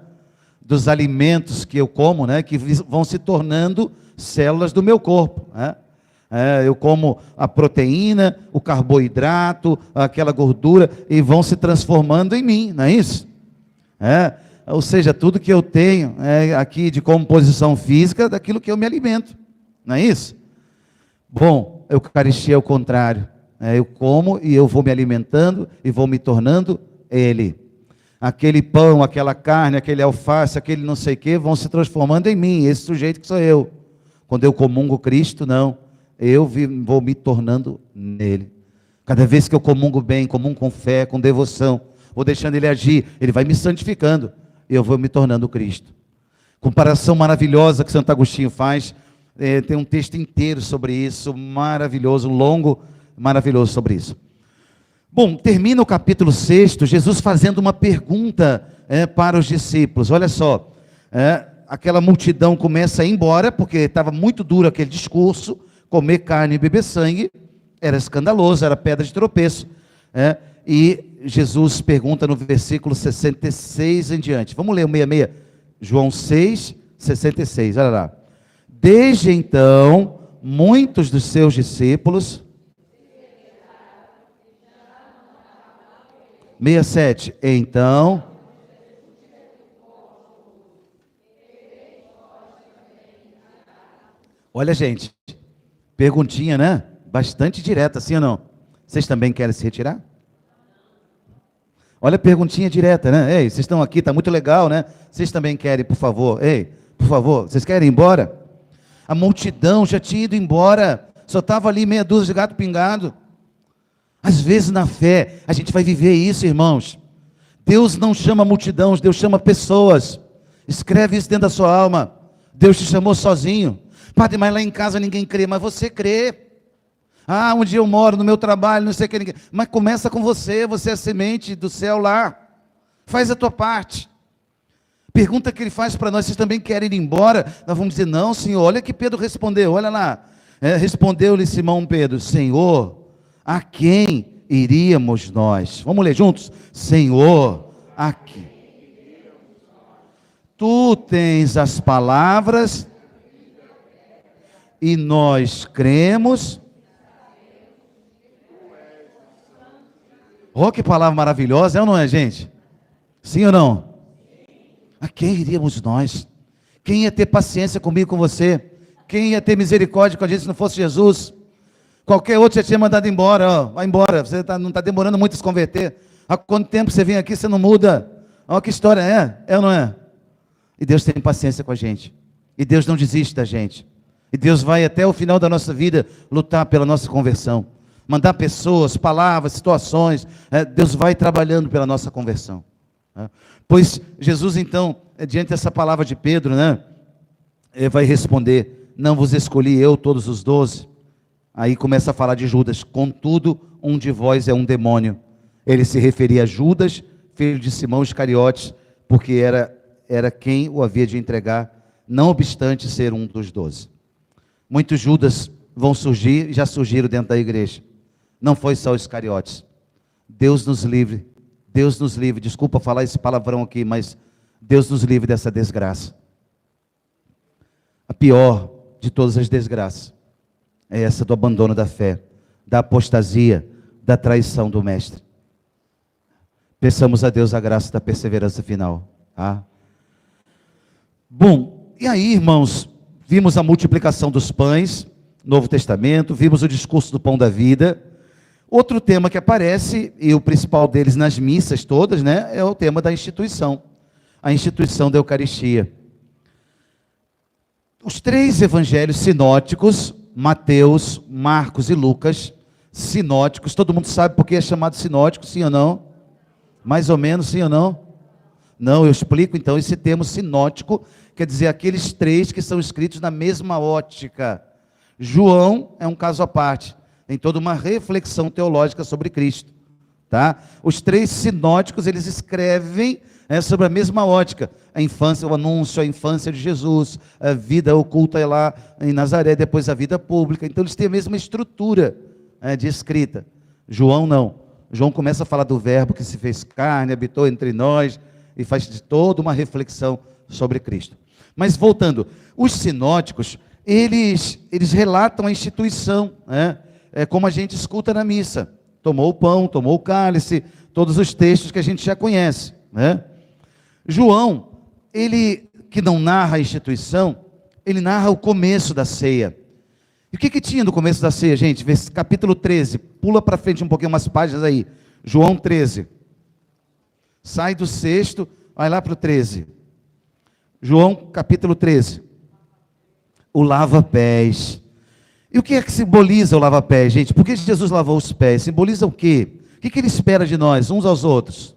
dos alimentos que eu como, que vão se tornando células do meu corpo. Eu como a proteína, o carboidrato, aquela gordura, e vão se transformando em mim, não é isso? Ou seja, tudo que eu tenho aqui de composição física, daquilo que eu me alimento, não é isso? Bom, a Eucaristia é o contrário. Eu como e eu vou me alimentando e vou me tornando Ele. Aquele pão, aquela carne, aquele alface, aquele não sei o que, vão se transformando em mim, esse sujeito que sou eu. Quando eu comungo Cristo, não, eu vou me tornando nele. Cada vez que eu comungo bem, comungo com fé, com devoção, vou deixando Ele agir, Ele vai me santificando, e eu vou me tornando Cristo. Comparação maravilhosa que Santo Agostinho faz, tem um texto inteiro sobre isso, maravilhoso, longo, maravilhoso sobre isso. Bom, termina o capítulo 6, Jesus fazendo uma pergunta para os discípulos. Olha só, aquela multidão começa a ir embora, porque estava muito duro aquele discurso, comer carne e beber sangue, era escandaloso, era pedra de tropeço. E Jesus pergunta no versículo 66 em diante. Vamos ler o 66, João 6, 66, olha lá. Desde então, muitos dos seus discípulos... 67, então... Olha, gente, perguntinha, né? Bastante direta, sim ou não? Vocês também querem se retirar? Olha a perguntinha direta, né? Ei, vocês estão aqui, está muito legal, né? Vocês também querem, por favor? Ei, por favor, vocês querem ir embora? A multidão já tinha ido embora, só estava ali meia dúzia de gato pingado. Às vezes na fé, a gente vai viver isso, irmãos. Deus não chama multidões, Deus chama pessoas. Escreve isso dentro da sua alma. Deus te chamou sozinho. Padre, mas lá em casa ninguém crê, mas você crê. Onde eu moro, no meu trabalho, não sei o que ninguém... Mas começa com você, você é a semente do céu lá. Faz a tua parte. Pergunta que ele faz para nós, vocês também querem ir embora? Nós vamos dizer, não, Senhor. Olha que Pedro respondeu, olha lá. Respondeu-lhe Simão Pedro, Senhor, a quem iríamos nós? Vamos ler juntos? Senhor, a quem? Tu Tu tens as palavras e nós cremos. Oh, que palavra maravilhosa, é ou não é, gente? Sim ou não? A quem iríamos nós? Quem ia ter paciência comigo e com você? Quem ia ter misericórdia com a gente se não fosse Jesus? Qualquer outro já tinha mandado embora, ó, vai embora, você não está demorando muito a se converter. Há quanto tempo você vem aqui, você não muda? Olha que história é ou não é? E Deus tem paciência com a gente. E Deus não desiste da gente. E Deus vai até o final da nossa vida lutar pela nossa conversão. Mandar pessoas, palavras, situações. Deus vai trabalhando pela nossa conversão. Pois Jesus então, diante dessa palavra de Pedro, ele vai responder: não vos escolhi eu todos os 12. Aí começa a falar de Judas. Contudo, um de vós é um demônio. Ele se referia a Judas, filho de Simão Iscariotes, porque era quem o havia de entregar, não obstante ser um dos 12. Muitos Judas vão surgir, já surgiram dentro da igreja. Não foi só os Iscariotes. Deus nos livre, desculpa falar esse palavrão aqui, mas Deus nos livre dessa desgraça. A pior de todas as desgraças é essa do abandono da fé, da apostasia, da traição do mestre. Peçamos a Deus a graça da perseverança final. Tá? Bom, e aí, irmãos, vimos a multiplicação dos pães, Novo Testamento, vimos o discurso do pão da vida. Outro tema que aparece, e o principal deles nas missas todas, é o tema da instituição. A instituição da Eucaristia. Os 3 evangelhos sinóticos, Mateus, Marcos e Lucas, sinóticos, todo mundo sabe por que é chamado sinótico, sim ou não? Mais ou menos, sim ou não? Não, eu explico então. Esse termo sinótico quer dizer aqueles 3 que são escritos na mesma ótica. João é um caso à parte, tem toda uma reflexão teológica sobre Cristo, tá? Os 3 sinóticos, eles escrevem sobre a mesma ótica, a infância, o anúncio, a infância de Jesus, a vida oculta lá em Nazaré, depois a vida pública. Então eles têm a mesma estrutura de escrita. João não. João começa a falar do verbo que se fez carne, habitou entre nós, e faz de toda uma reflexão sobre Cristo. Mas voltando, os sinóticos, eles relatam a instituição, como a gente escuta na missa. Tomou o pão, tomou o cálice, todos os textos que a gente já conhece. João, ele que não narra a instituição, ele narra o começo da ceia. E o que tinha no começo da ceia, gente? Capítulo 13, pula para frente um pouquinho, umas páginas aí. João 13. Sai do 6º, vai lá para o 13. João capítulo 13. O lava-pés. E o que é que simboliza o lava-pés, gente? Por que Jesus lavou os pés? Simboliza o quê? O que ele espera de nós, uns aos outros?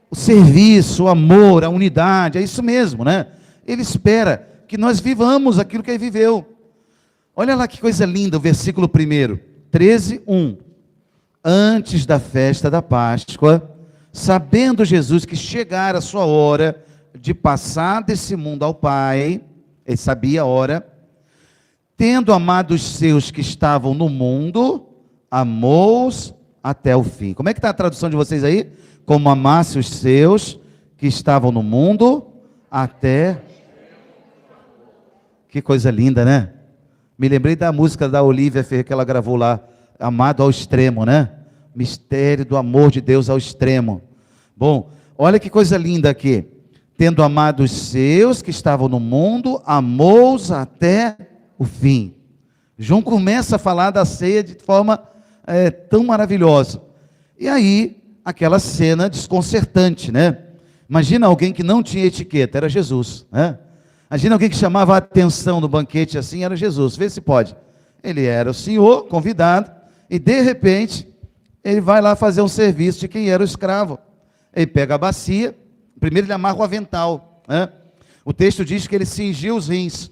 O serviço, o amor, a unidade, é isso mesmo, Ele espera que nós vivamos aquilo que ele viveu. Olha lá que coisa linda, o versículo 1, 13, 1. Antes da festa da Páscoa, sabendo Jesus que chegara a sua hora de passar desse mundo ao Pai, ele sabia a hora, tendo amado os seus que estavam no mundo, amou-os até o fim. Como é que está a tradução de vocês aí? Como amasse os seus que estavam no mundo até... Que coisa linda, Me lembrei da música da Olivia Ferreira que ela gravou lá, Amado ao Extremo, Mistério do amor de Deus ao extremo. Bom, olha que coisa linda aqui. Tendo amado os seus que estavam no mundo, amou-os até o fim. João começa a falar da ceia de forma tão maravilhosa. E aí, aquela cena desconcertante, Imagina alguém que não tinha etiqueta, era Jesus, Imagina alguém que chamava a atenção no banquete assim, era Jesus. Vê se pode. Ele era o Senhor, convidado, e de repente, ele vai lá fazer um serviço de quem era o escravo. Ele pega a bacia, primeiro ele amarra o avental, O texto diz que ele cingiu os rins.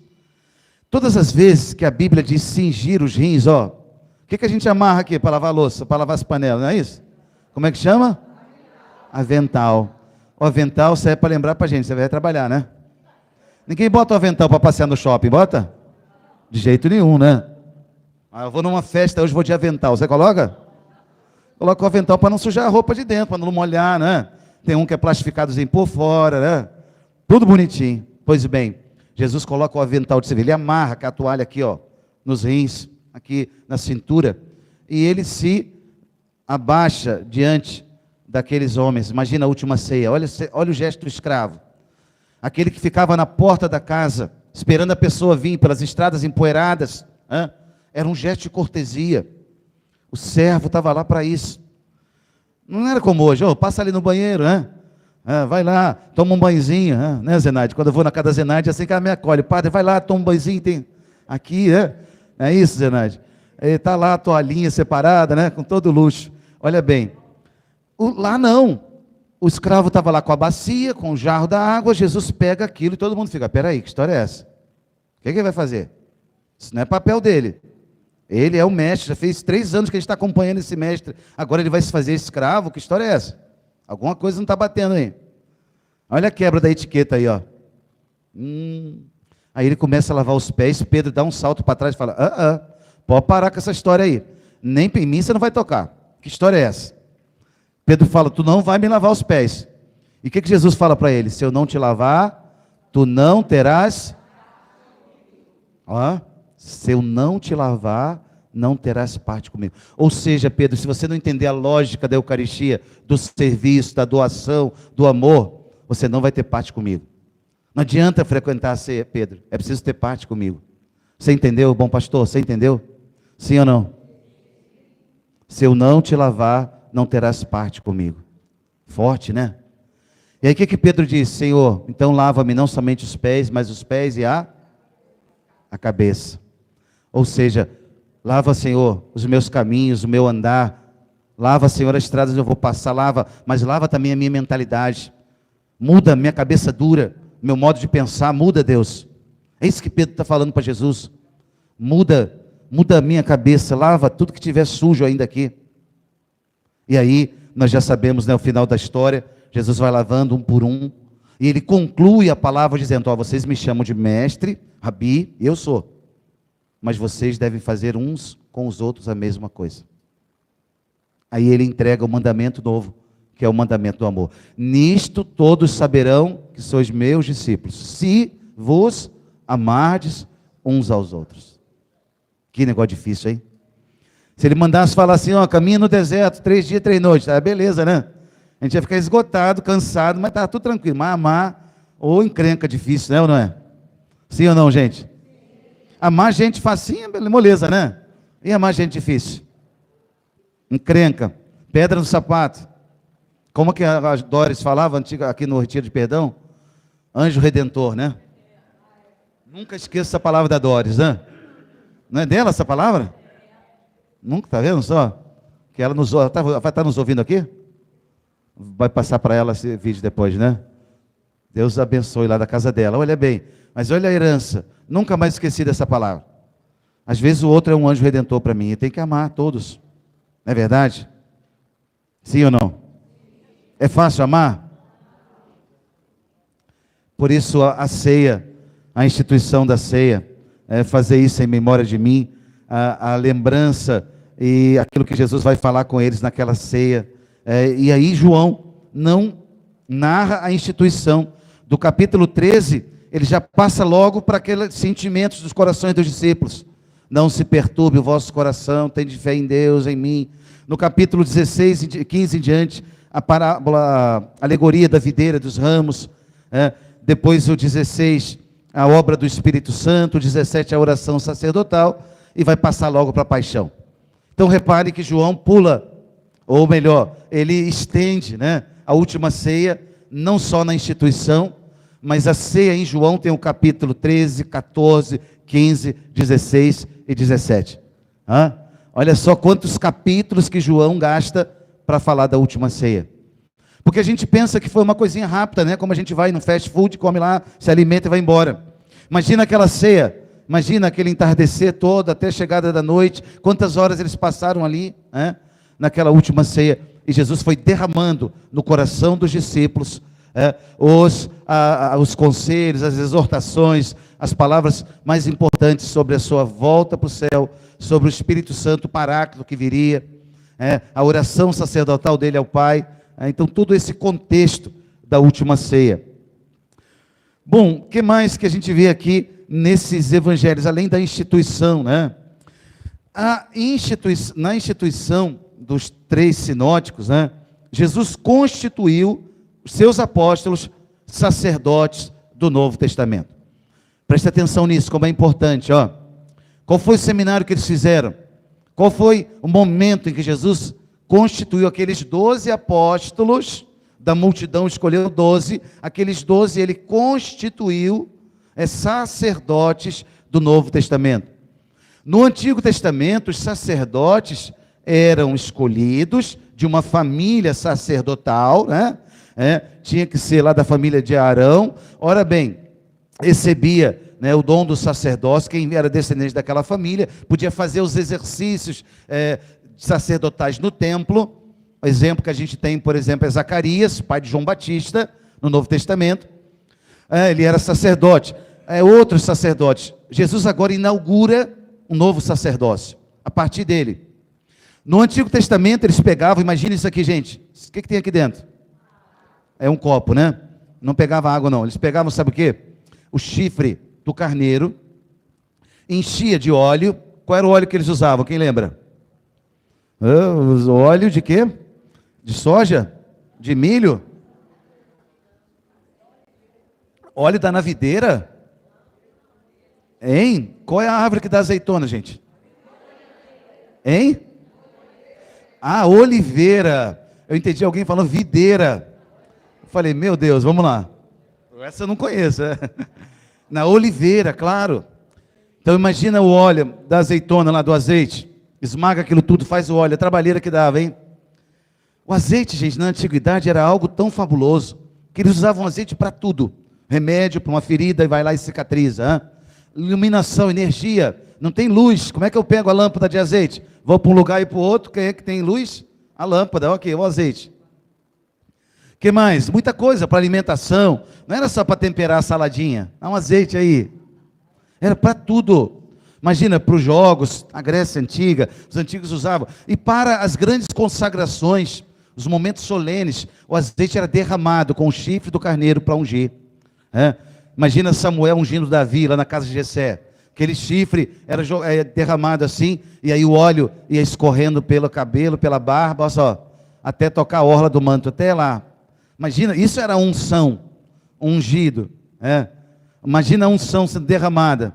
Todas as vezes que a Bíblia diz cingir os rins, o que a gente amarra aqui para lavar a louça, para lavar as panelas, não é isso? Como é que chama? Avental. O avental serve para lembrar para a gente, você vai trabalhar, Ninguém bota o avental para passear no shopping, bota? De jeito nenhum, eu vou numa festa, hoje vou de avental, você coloca? Coloca o avental para não sujar a roupa de dentro, para não molhar, Tem um que é plastificadozinho por fora, Tudo bonitinho. Pois bem, Jesus coloca o avental de serviço, ele amarra com a toalha aqui, ó, nos rins, aqui na cintura, e ele se abaixa diante daqueles homens. Imagina a última ceia, olha o gesto do escravo, aquele que ficava na porta da casa, esperando a pessoa vir pelas estradas empoeiradas, era um gesto de cortesia. O servo estava lá para isso. Não era como hoje, passa ali no banheiro, vai lá, toma um banhozinho, né, Zenaide? Quando eu vou na casa da Zenaide, assim que ela me acolhe, padre, vai lá, toma um banhozinho, tem aqui, é isso, Zenaide? Está lá a toalhinha separada, né, com todo luxo. Olha bem, lá não, o escravo estava lá com a bacia, com o jarro da água, Jesus pega aquilo e todo mundo fica, peraí, que história é essa? O que ele vai fazer? Isso não é papel dele. Ele é o mestre, já fez 3 anos que a gente está acompanhando esse mestre, agora ele vai se fazer escravo, que história é essa? Alguma coisa não está batendo aí. Olha a quebra da etiqueta aí, ó. Aí ele começa a lavar os pés, Pedro dá um salto para trás e fala, pode parar com essa história aí, nem em mim você não vai tocar, que história é essa? Pedro fala, tu não vai me lavar os pés. E o que Jesus fala para ele? Se eu não te lavar, tu não terás... Se eu não te lavar, não terás parte comigo. Ou seja, Pedro, se você não entender a lógica da Eucaristia, do serviço, da doação, do amor, você não vai ter parte comigo. Não adianta frequentar a ceia, Pedro, é preciso ter parte comigo. Você entendeu, bom pastor? Você entendeu? Sim ou não? Se eu não te lavar, não terás parte comigo. Forte, né? E aí o que Pedro diz? Senhor, então lava-me não somente os pés, mas os pés e a cabeça. Ou seja, lava, Senhor, os meus caminhos, o meu andar. Lava, Senhor, as estradas onde eu vou passar. Lava, mas lava também a minha mentalidade. Muda a minha cabeça dura, meu modo de pensar. Muda, Deus. É isso que Pedro está falando para Jesus. Muda a minha cabeça. Lava tudo que tiver sujo ainda aqui. E aí, nós já sabemos, né, o final da história. Jesus vai lavando um por um. E ele conclui a palavra dizendo, vocês me chamam de mestre, rabi, eu sou. Mas vocês devem fazer uns com os outros a mesma coisa. Aí ele entrega o mandamento novo, que é o mandamento do amor. Nisto todos saberão que sois meus discípulos, se vos amardes uns aos outros. Que negócio difícil, hein? Se ele mandasse falar assim, caminha no deserto, 3 dias, 3 noites, beleza, né? A gente ia ficar esgotado, cansado, mas estava tudo tranquilo. Mas amar, ou encrenca difícil, né ou não é? Sim ou não, gente? Amar gente facinha, moleza, né? E amar gente difícil? Encrenca, pedra no sapato. Como que a Doris falava aqui no Retiro de Perdão? Anjo Redentor, né? Nunca esqueça essa palavra da Doris, né? Não é dela essa palavra? Nunca, tá vendo só? Que ela vai estar nos ouvindo aqui? Vai passar para ela esse vídeo depois, né? Deus abençoe lá da casa dela. Olha bem, mas olha a herança. Nunca mais esqueci dessa palavra. Às vezes o outro é um anjo redentor para mim. E tem que amar todos. Não é verdade? Sim ou não? É fácil amar? Por isso a ceia, a instituição da ceia, fazer isso em memória de mim, a lembrança e aquilo que Jesus vai falar com eles naquela ceia. E aí João não narra a instituição. Do capítulo 13, ele já passa logo para aqueles sentimentos dos corações dos discípulos. Não se perturbe o vosso coração, tende fé em Deus, em mim. No capítulo 16 e 15 em diante, a parábola, a alegoria da videira, dos ramos. Depois o 16, a obra do Espírito Santo. O 17, a oração sacerdotal. E vai passar logo para a paixão. Então repare que João pula, ou melhor, ele estende, a última ceia, não só na instituição, mas a ceia em João tem o capítulo 13, 14, 15, 16 e 17. Olha só quantos capítulos que João gasta para falar da última ceia. Porque a gente pensa que foi uma coisinha rápida, como a gente vai no fast food, come lá, se alimenta e vai embora. Imagina aquela ceia, imagina aquele entardecer todo, até a chegada da noite, quantas horas eles passaram ali, naquela última ceia. E Jesus foi derramando no coração dos discípulos os conselhos, as exortações, as palavras mais importantes sobre a sua volta para o céu, sobre o Espírito Santo Paráclito que viria, a oração sacerdotal dele ao Pai. Então todo esse contexto da última ceia. Bom, o que mais que a gente vê aqui nesses evangelhos, além da instituição, né? Na instituição dos três sinóticos, né? Jesus constituiu os seus apóstolos sacerdotes do Novo Testamento. Preste atenção nisso, como é importante, ó. Qual foi o seminário que eles fizeram? Qual foi o momento em que Jesus constituiu aqueles 12 apóstolos, da multidão escolheu 12, aqueles 12 ele constituiu sacerdotes do Novo Testamento. No Antigo Testamento, os sacerdotes eram escolhidos de uma família sacerdotal, né? Tinha que ser lá da família de Arão. Ora bem, recebia, né, o dom do sacerdócio, quem era descendente daquela família, podia fazer os exercícios sacerdotais no templo. O exemplo que a gente tem, por exemplo, é Zacarias, pai de João Batista, no Novo Testamento. Ele era sacerdote. Outros sacerdotes. Jesus agora inaugura um novo sacerdócio, a partir dele. No Antigo Testamento, eles pegavam, imagina isso aqui, gente. O que tem aqui dentro? É um copo, né? Não pegava água, não. Eles pegavam, sabe o quê? O chifre do carneiro, enchia de óleo. Qual era o óleo que eles usavam? Quem lembra? O óleo de quê? De soja? De milho? Óleo da navideira? Hein? Qual é a árvore que dá azeitona, gente? Hein? Oliveira. Eu entendi alguém falando videira. Eu falei, meu Deus, vamos lá. Essa eu não conheço. Na oliveira, claro. Então imagina o óleo da azeitona lá, do azeite. Esmaga aquilo tudo, faz o óleo. A trabalheira que dava, hein? O azeite, gente, na antiguidade era algo tão fabuloso, que eles usavam azeite para tudo. Remédio para uma ferida e vai lá e cicatriza. Iluminação, energia. Não tem luz, como é que eu pego a lâmpada de azeite? Vou para um lugar e para o outro, quem é que tem luz? A lâmpada, ok, o azeite. O que mais? Muita coisa para alimentação. Não era só para temperar a saladinha. Dá um azeite aí. Era para tudo. Imagina, para os jogos, a Grécia Antiga, os antigos usavam. E para as grandes consagrações, os momentos solenes, o azeite era derramado com o chifre do carneiro para ungir. Imagina Samuel ungindo Davi lá na casa de Jessé. Aquele chifre era derramado assim, e aí o óleo ia escorrendo pelo cabelo, pela barba, olha só, até tocar a orla do manto, até lá. Imagina, isso era unção, ungido. Imagina a unção sendo derramada.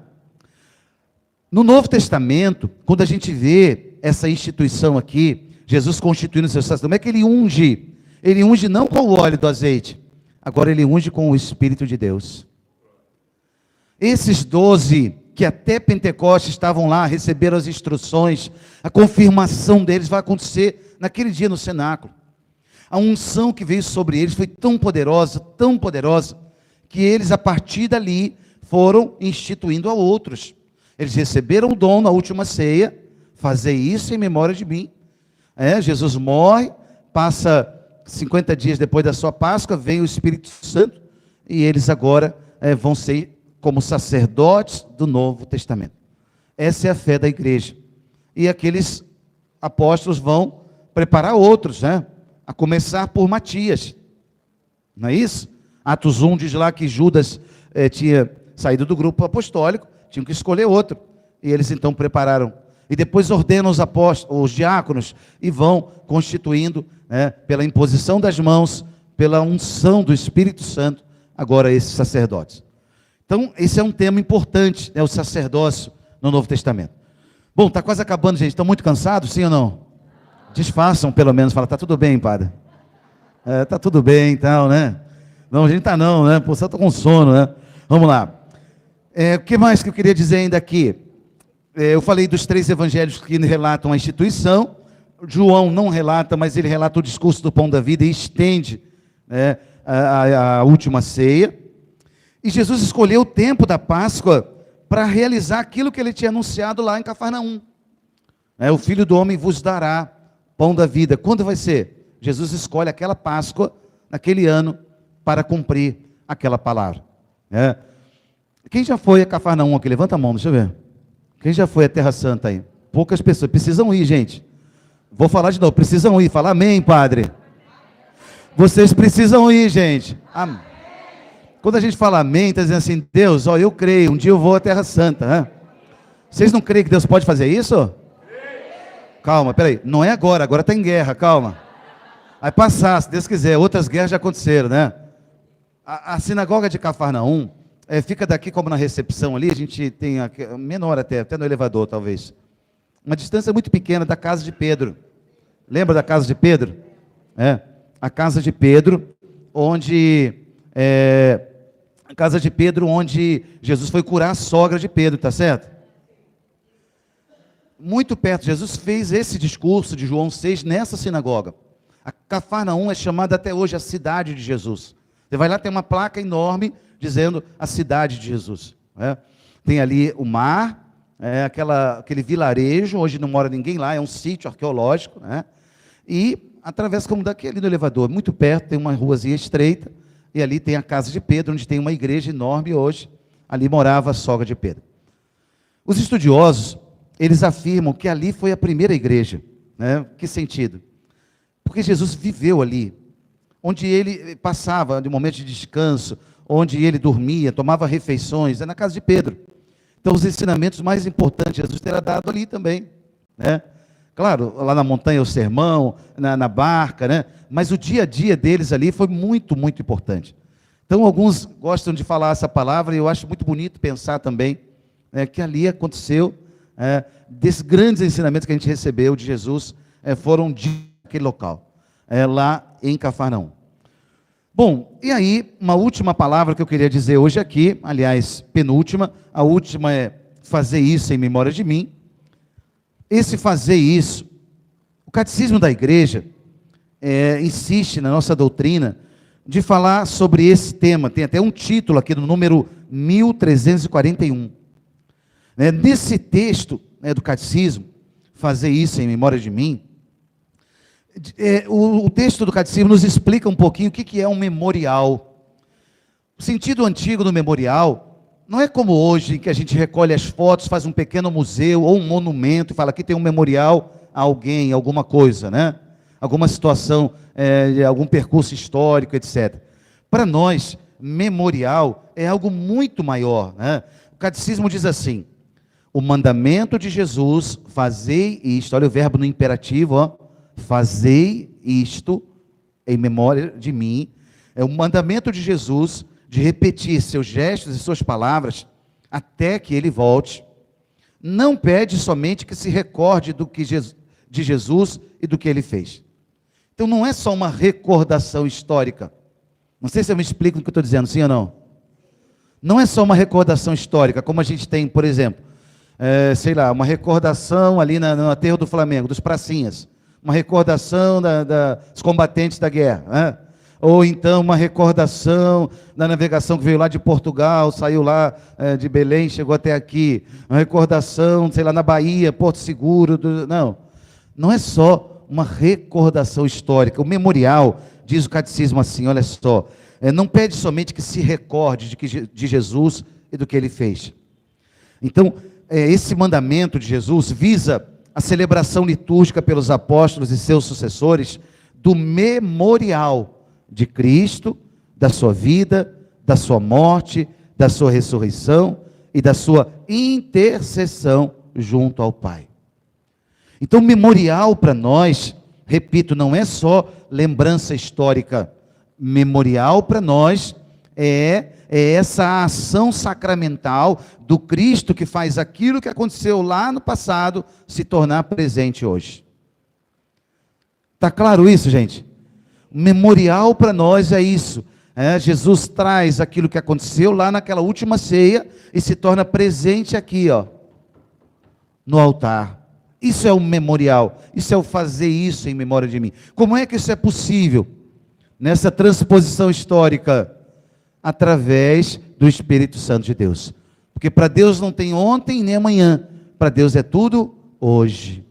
No Novo Testamento, quando a gente vê essa instituição aqui, Jesus constituindo o seu sacerdote, como é que ele unge? Ele unge não com o óleo do azeite, agora ele unge com o Espírito de Deus. Esses 12 que até Pentecostes estavam lá, receberam as instruções, a confirmação deles vai acontecer naquele dia no cenáculo. A unção que veio sobre eles foi tão poderosa, que eles a partir dali foram instituindo a outros. Eles receberam o dom na última ceia, fazer isso em memória de mim. Jesus morre, passa 50 dias depois da sua Páscoa, vem o Espírito Santo, e eles agora vão ser como sacerdotes do Novo Testamento. Essa é a fé da igreja. E aqueles apóstolos vão preparar outros, a começar por Matias. Não é isso? Atos 1 diz lá que Judas tinha saído do grupo apostólico, tinham que escolher outro. E eles então prepararam. E depois ordenam os apóstolos, os diáconos, e vão constituindo, pela imposição das mãos, pela unção do Espírito Santo, agora esses sacerdotes. Então, esse é um tema importante, o sacerdócio no Novo Testamento. Bom, está quase acabando, gente. Estão muito cansados, sim ou não? Desfaçam, pelo menos. Fala, está tudo bem, padre? Está tudo bem, então, né? Não, a gente está não, né? Pô, só estou com sono, né? Vamos lá. O que mais que eu queria dizer ainda aqui? Eu falei dos 3 evangelhos que relatam a instituição. João não relata, mas ele relata o discurso do pão da vida e estende a última ceia. E Jesus escolheu o tempo da Páscoa para realizar aquilo que ele tinha anunciado lá em Cafarnaum. O Filho do Homem vos dará pão da vida. Quando vai ser? Jesus escolhe aquela Páscoa, naquele ano, para cumprir aquela palavra. Quem já foi a Cafarnaum aqui? Levanta a mão, deixa eu ver. Quem já foi a Terra Santa aí? Poucas pessoas. Precisam ir, gente. Vou falar de novo. Precisam ir. Fala amém, padre. Vocês precisam ir, gente. Amém. Quando a gente fala amém, está dizendo assim, Deus, ó, eu creio, um dia eu vou à Terra Santa. Né? Vocês não creem que Deus pode fazer isso? Calma, peraí, não é agora, agora está em guerra, calma. Vai passar, se Deus quiser, outras guerras já aconteceram, né? A sinagoga de Cafarnaum, fica daqui como na recepção ali, a gente tem, menor até no elevador talvez. Uma distância muito pequena da casa de Pedro. Lembra da casa de Pedro? A casa de Pedro, onde Jesus foi curar a sogra de Pedro, tá certo? Muito perto, Jesus fez esse discurso de João 6 nessa sinagoga. A Cafarnaum é chamada até hoje a cidade de Jesus. Você vai lá, tem uma placa enorme dizendo a cidade de Jesus. Tem ali o mar, aquele vilarejo, hoje não mora ninguém lá, é um sítio arqueológico, né? E atravessa como daqui ali no elevador, muito perto, tem uma ruazinha estreita, e ali tem a casa de Pedro, onde tem uma igreja enorme hoje. Ali morava a sogra de Pedro. Os estudiosos, eles afirmam que ali foi a primeira igreja. Né? Que sentido? Porque Jesus viveu ali, onde ele passava de momentos de descanso, onde ele dormia, tomava refeições, é na casa de Pedro. Então, os ensinamentos mais importantes Jesus terá dado ali também. Né? Claro, lá na montanha o sermão, na barca, né? Mas o dia a dia deles ali foi muito, muito importante. Então, alguns gostam de falar essa palavra, e eu acho muito bonito pensar também que ali aconteceu, desses grandes ensinamentos que a gente recebeu de Jesus, foram de aquele local, lá em Cafarnaum. Bom, e aí, uma última palavra que eu queria dizer hoje aqui, aliás, penúltima, a última é fazer isso em memória de mim. Esse fazer isso, o catecismo da igreja insiste na nossa doutrina de falar sobre esse tema, tem até um título aqui no número 1341. Nesse texto do catecismo, fazer isso em memória de mim, o texto do catecismo nos explica um pouquinho o que é um memorial. O sentido antigo do memorial não é como hoje, que a gente recolhe as fotos, faz um pequeno museu ou um monumento e fala, aqui tem um memorial a alguém, alguma coisa, né? Alguma situação, algum percurso histórico, etc. Para nós, memorial é algo muito maior. Né? O catecismo diz assim, o mandamento de Jesus, fazei isto, olha o verbo no imperativo, ó, fazei isto em memória de mim, é o mandamento de Jesus de repetir seus gestos e suas palavras até que ele volte. Não pede somente que se recorde de Jesus e do que ele fez. Então não é só uma recordação histórica. Não sei se eu me explico no que eu estou dizendo, sim ou não? Não é só uma recordação histórica, como a gente tem, por exemplo, uma recordação ali no aterro do Flamengo, dos pracinhas. Uma recordação dos combatentes da guerra, né? Ou então uma recordação da navegação que veio lá de Portugal, saiu lá de Belém, chegou até aqui. Uma recordação, na Bahia, Porto Seguro. Não é só uma recordação histórica. O memorial, diz o catecismo assim, olha só, não pede somente que se recorde de Jesus e do que ele fez. Então, esse mandamento de Jesus visa a celebração litúrgica pelos apóstolos e seus sucessores do memorial de Cristo, da sua vida, da sua morte, da sua ressurreição e da sua intercessão junto ao Pai. Então, memorial para nós, repito, não é só lembrança histórica. Memorial para nós é essa ação sacramental do Cristo que faz aquilo que aconteceu lá no passado se tornar presente hoje. Está claro isso, gente? Memorial para nós é isso. Jesus traz aquilo que aconteceu lá naquela última ceia e se torna presente aqui, ó, no altar. Isso é o memorial. Isso é o fazer isso em memória de mim. Como é que isso é possível? Nessa transposição histórica, através do Espírito Santo de Deus. Porque para Deus não tem ontem nem amanhã. Para Deus é tudo hoje.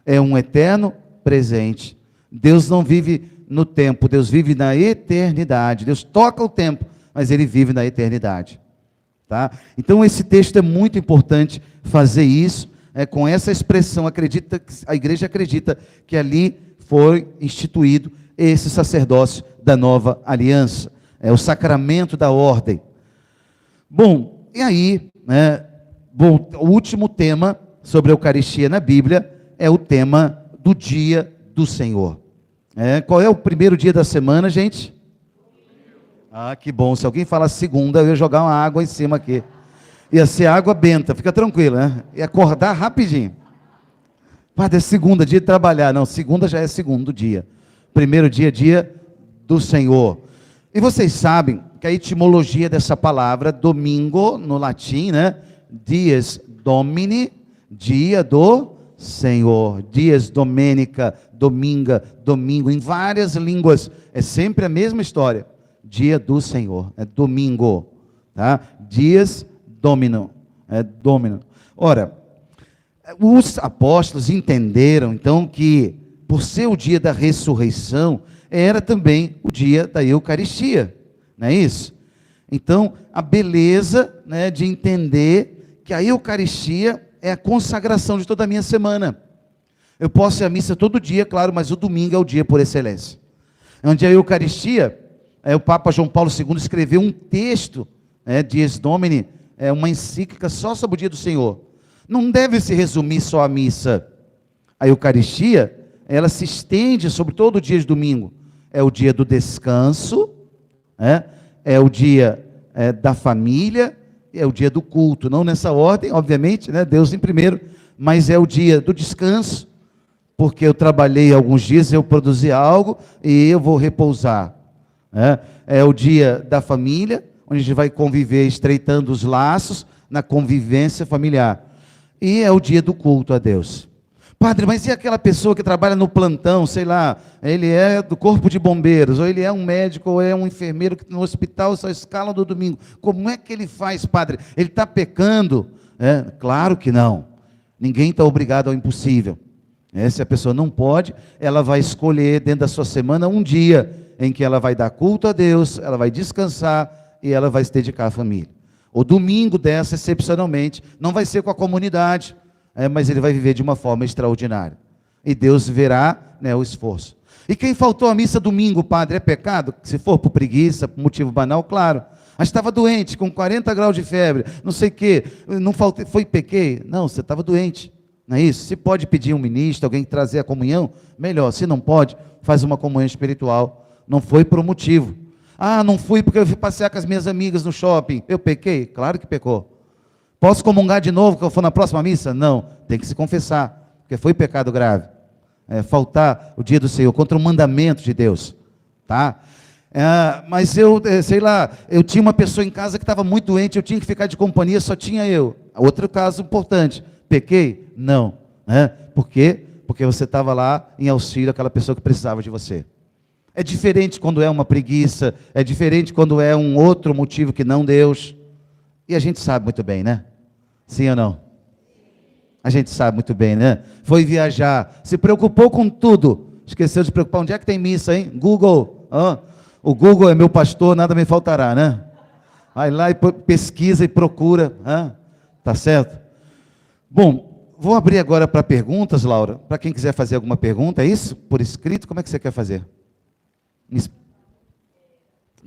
É um eterno presente. Deus não vive no tempo, Deus vive na eternidade. Deus toca o tempo, mas Ele vive na eternidade. Tá? Então esse texto é muito importante fazer isso. Com essa expressão, a igreja acredita que ali foi instituído esse sacerdócio da nova aliança. É o sacramento da ordem. Bom, e aí, né? Bom, o último tema sobre a Eucaristia na Bíblia é o tema do dia do Senhor. Qual é o primeiro dia da semana, gente? Ah, que bom. Se alguém falar segunda, eu ia jogar uma água em cima aqui. Ia ser água benta, fica tranquilo, né? Ia acordar rapidinho. Padre, é segunda, dia de trabalhar. Não, segunda já é segundo dia. Primeiro dia, dia do Senhor. E vocês sabem que a etimologia dessa palavra, domingo, no latim, né? Dies Domini, dia do Senhor. Dies Domenica, dominga, domingo. Em várias línguas, é sempre a mesma história. Dia do Senhor, é domingo. Tá? Dies Domino, é Domino. Ora, os apóstolos entenderam, então, que por ser o dia da ressurreição, era também o dia da Eucaristia, não é isso? Então, a beleza, né, de entender que a Eucaristia é a consagração de toda a minha semana. Eu posso ir à missa todo dia, claro, mas o domingo é o dia por excelência. Onde a Eucaristia, o Papa João Paulo II escreveu um texto, Dies Domini, uma encíclica só sobre o dia do Senhor. Não deve se resumir só a missa. A Eucaristia, ela se estende sobre todo o dia de domingo. É o dia do descanso, é o dia da família, é o dia do culto. Não nessa ordem, obviamente, né? Deus em primeiro, mas é o dia do descanso, porque eu trabalhei alguns dias, eu produzi algo e eu vou repousar. É o dia da família, onde a gente vai conviver, estreitando os laços na convivência familiar. E é o dia do culto a Deus. Padre, mas e aquela pessoa que trabalha no plantão, sei lá, ele é do corpo de bombeiros, ou ele é um médico, ou é um enfermeiro que no hospital só escala do domingo. Como é que ele faz, padre? Ele está pecando? Claro que não. Ninguém está obrigado ao impossível. Se a pessoa não pode, ela vai escolher dentro da sua semana um dia em que ela vai dar culto a Deus, ela vai descansar e ela vai se dedicar à família. O domingo dessa, excepcionalmente, não vai ser com a comunidade, mas ele vai viver de uma forma extraordinária. E Deus verá, né, o esforço. E quem faltou à missa domingo, padre, é pecado? Se for por preguiça, por motivo banal, claro. Mas estava doente, com 40 graus de febre, não sei o quê, não faltei, pequei. Não, você estava doente, não é isso? Se pode pedir um ministro, alguém trazer a comunhão, melhor. Se não pode, faz uma comunhão espiritual. Não foi por um motivo. Ah, não fui porque eu fui passear com as minhas amigas no shopping. Eu pequei? Claro que pecou. Posso comungar de novo quando eu for na próxima missa? Não, tem que se confessar, porque foi pecado grave. Faltar o dia do Senhor, contra o mandamento de Deus. Tá? Mas eu, sei lá, eu tinha uma pessoa em casa que estava muito doente, eu tinha que ficar de companhia, só tinha eu. Outro caso importante, pequei? Não. Por quê? Porque você estava lá em auxílio àquela pessoa que precisava de você. É diferente quando é uma preguiça, é diferente quando é um outro motivo que não Deus. E a gente sabe muito bem, né? Sim ou não? A gente sabe muito bem, né? Foi viajar, se preocupou com tudo, esqueceu de se preocupar. Onde é que tem missa, hein? Google. O Google é meu pastor, nada me faltará, né? Vai lá e pesquisa e procura. Tá certo? Bom, vou abrir agora para perguntas, Laura. Para quem quiser fazer alguma pergunta, é isso? Por escrito, como é que você quer fazer?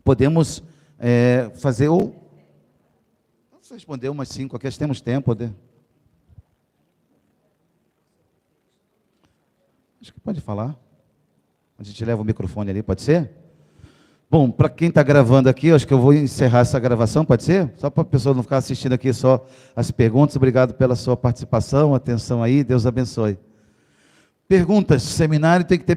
Podemos fazer ou... Vamos responder umas 5 aqui, temos tempo. Acho que pode falar. A gente leva o microfone ali, pode ser? Bom, para quem está gravando aqui, acho que eu vou encerrar essa gravação, pode ser? Só para a pessoa não ficar assistindo aqui só as perguntas. Obrigado pela sua participação, atenção aí, Deus abençoe. Perguntas, seminário tem que ter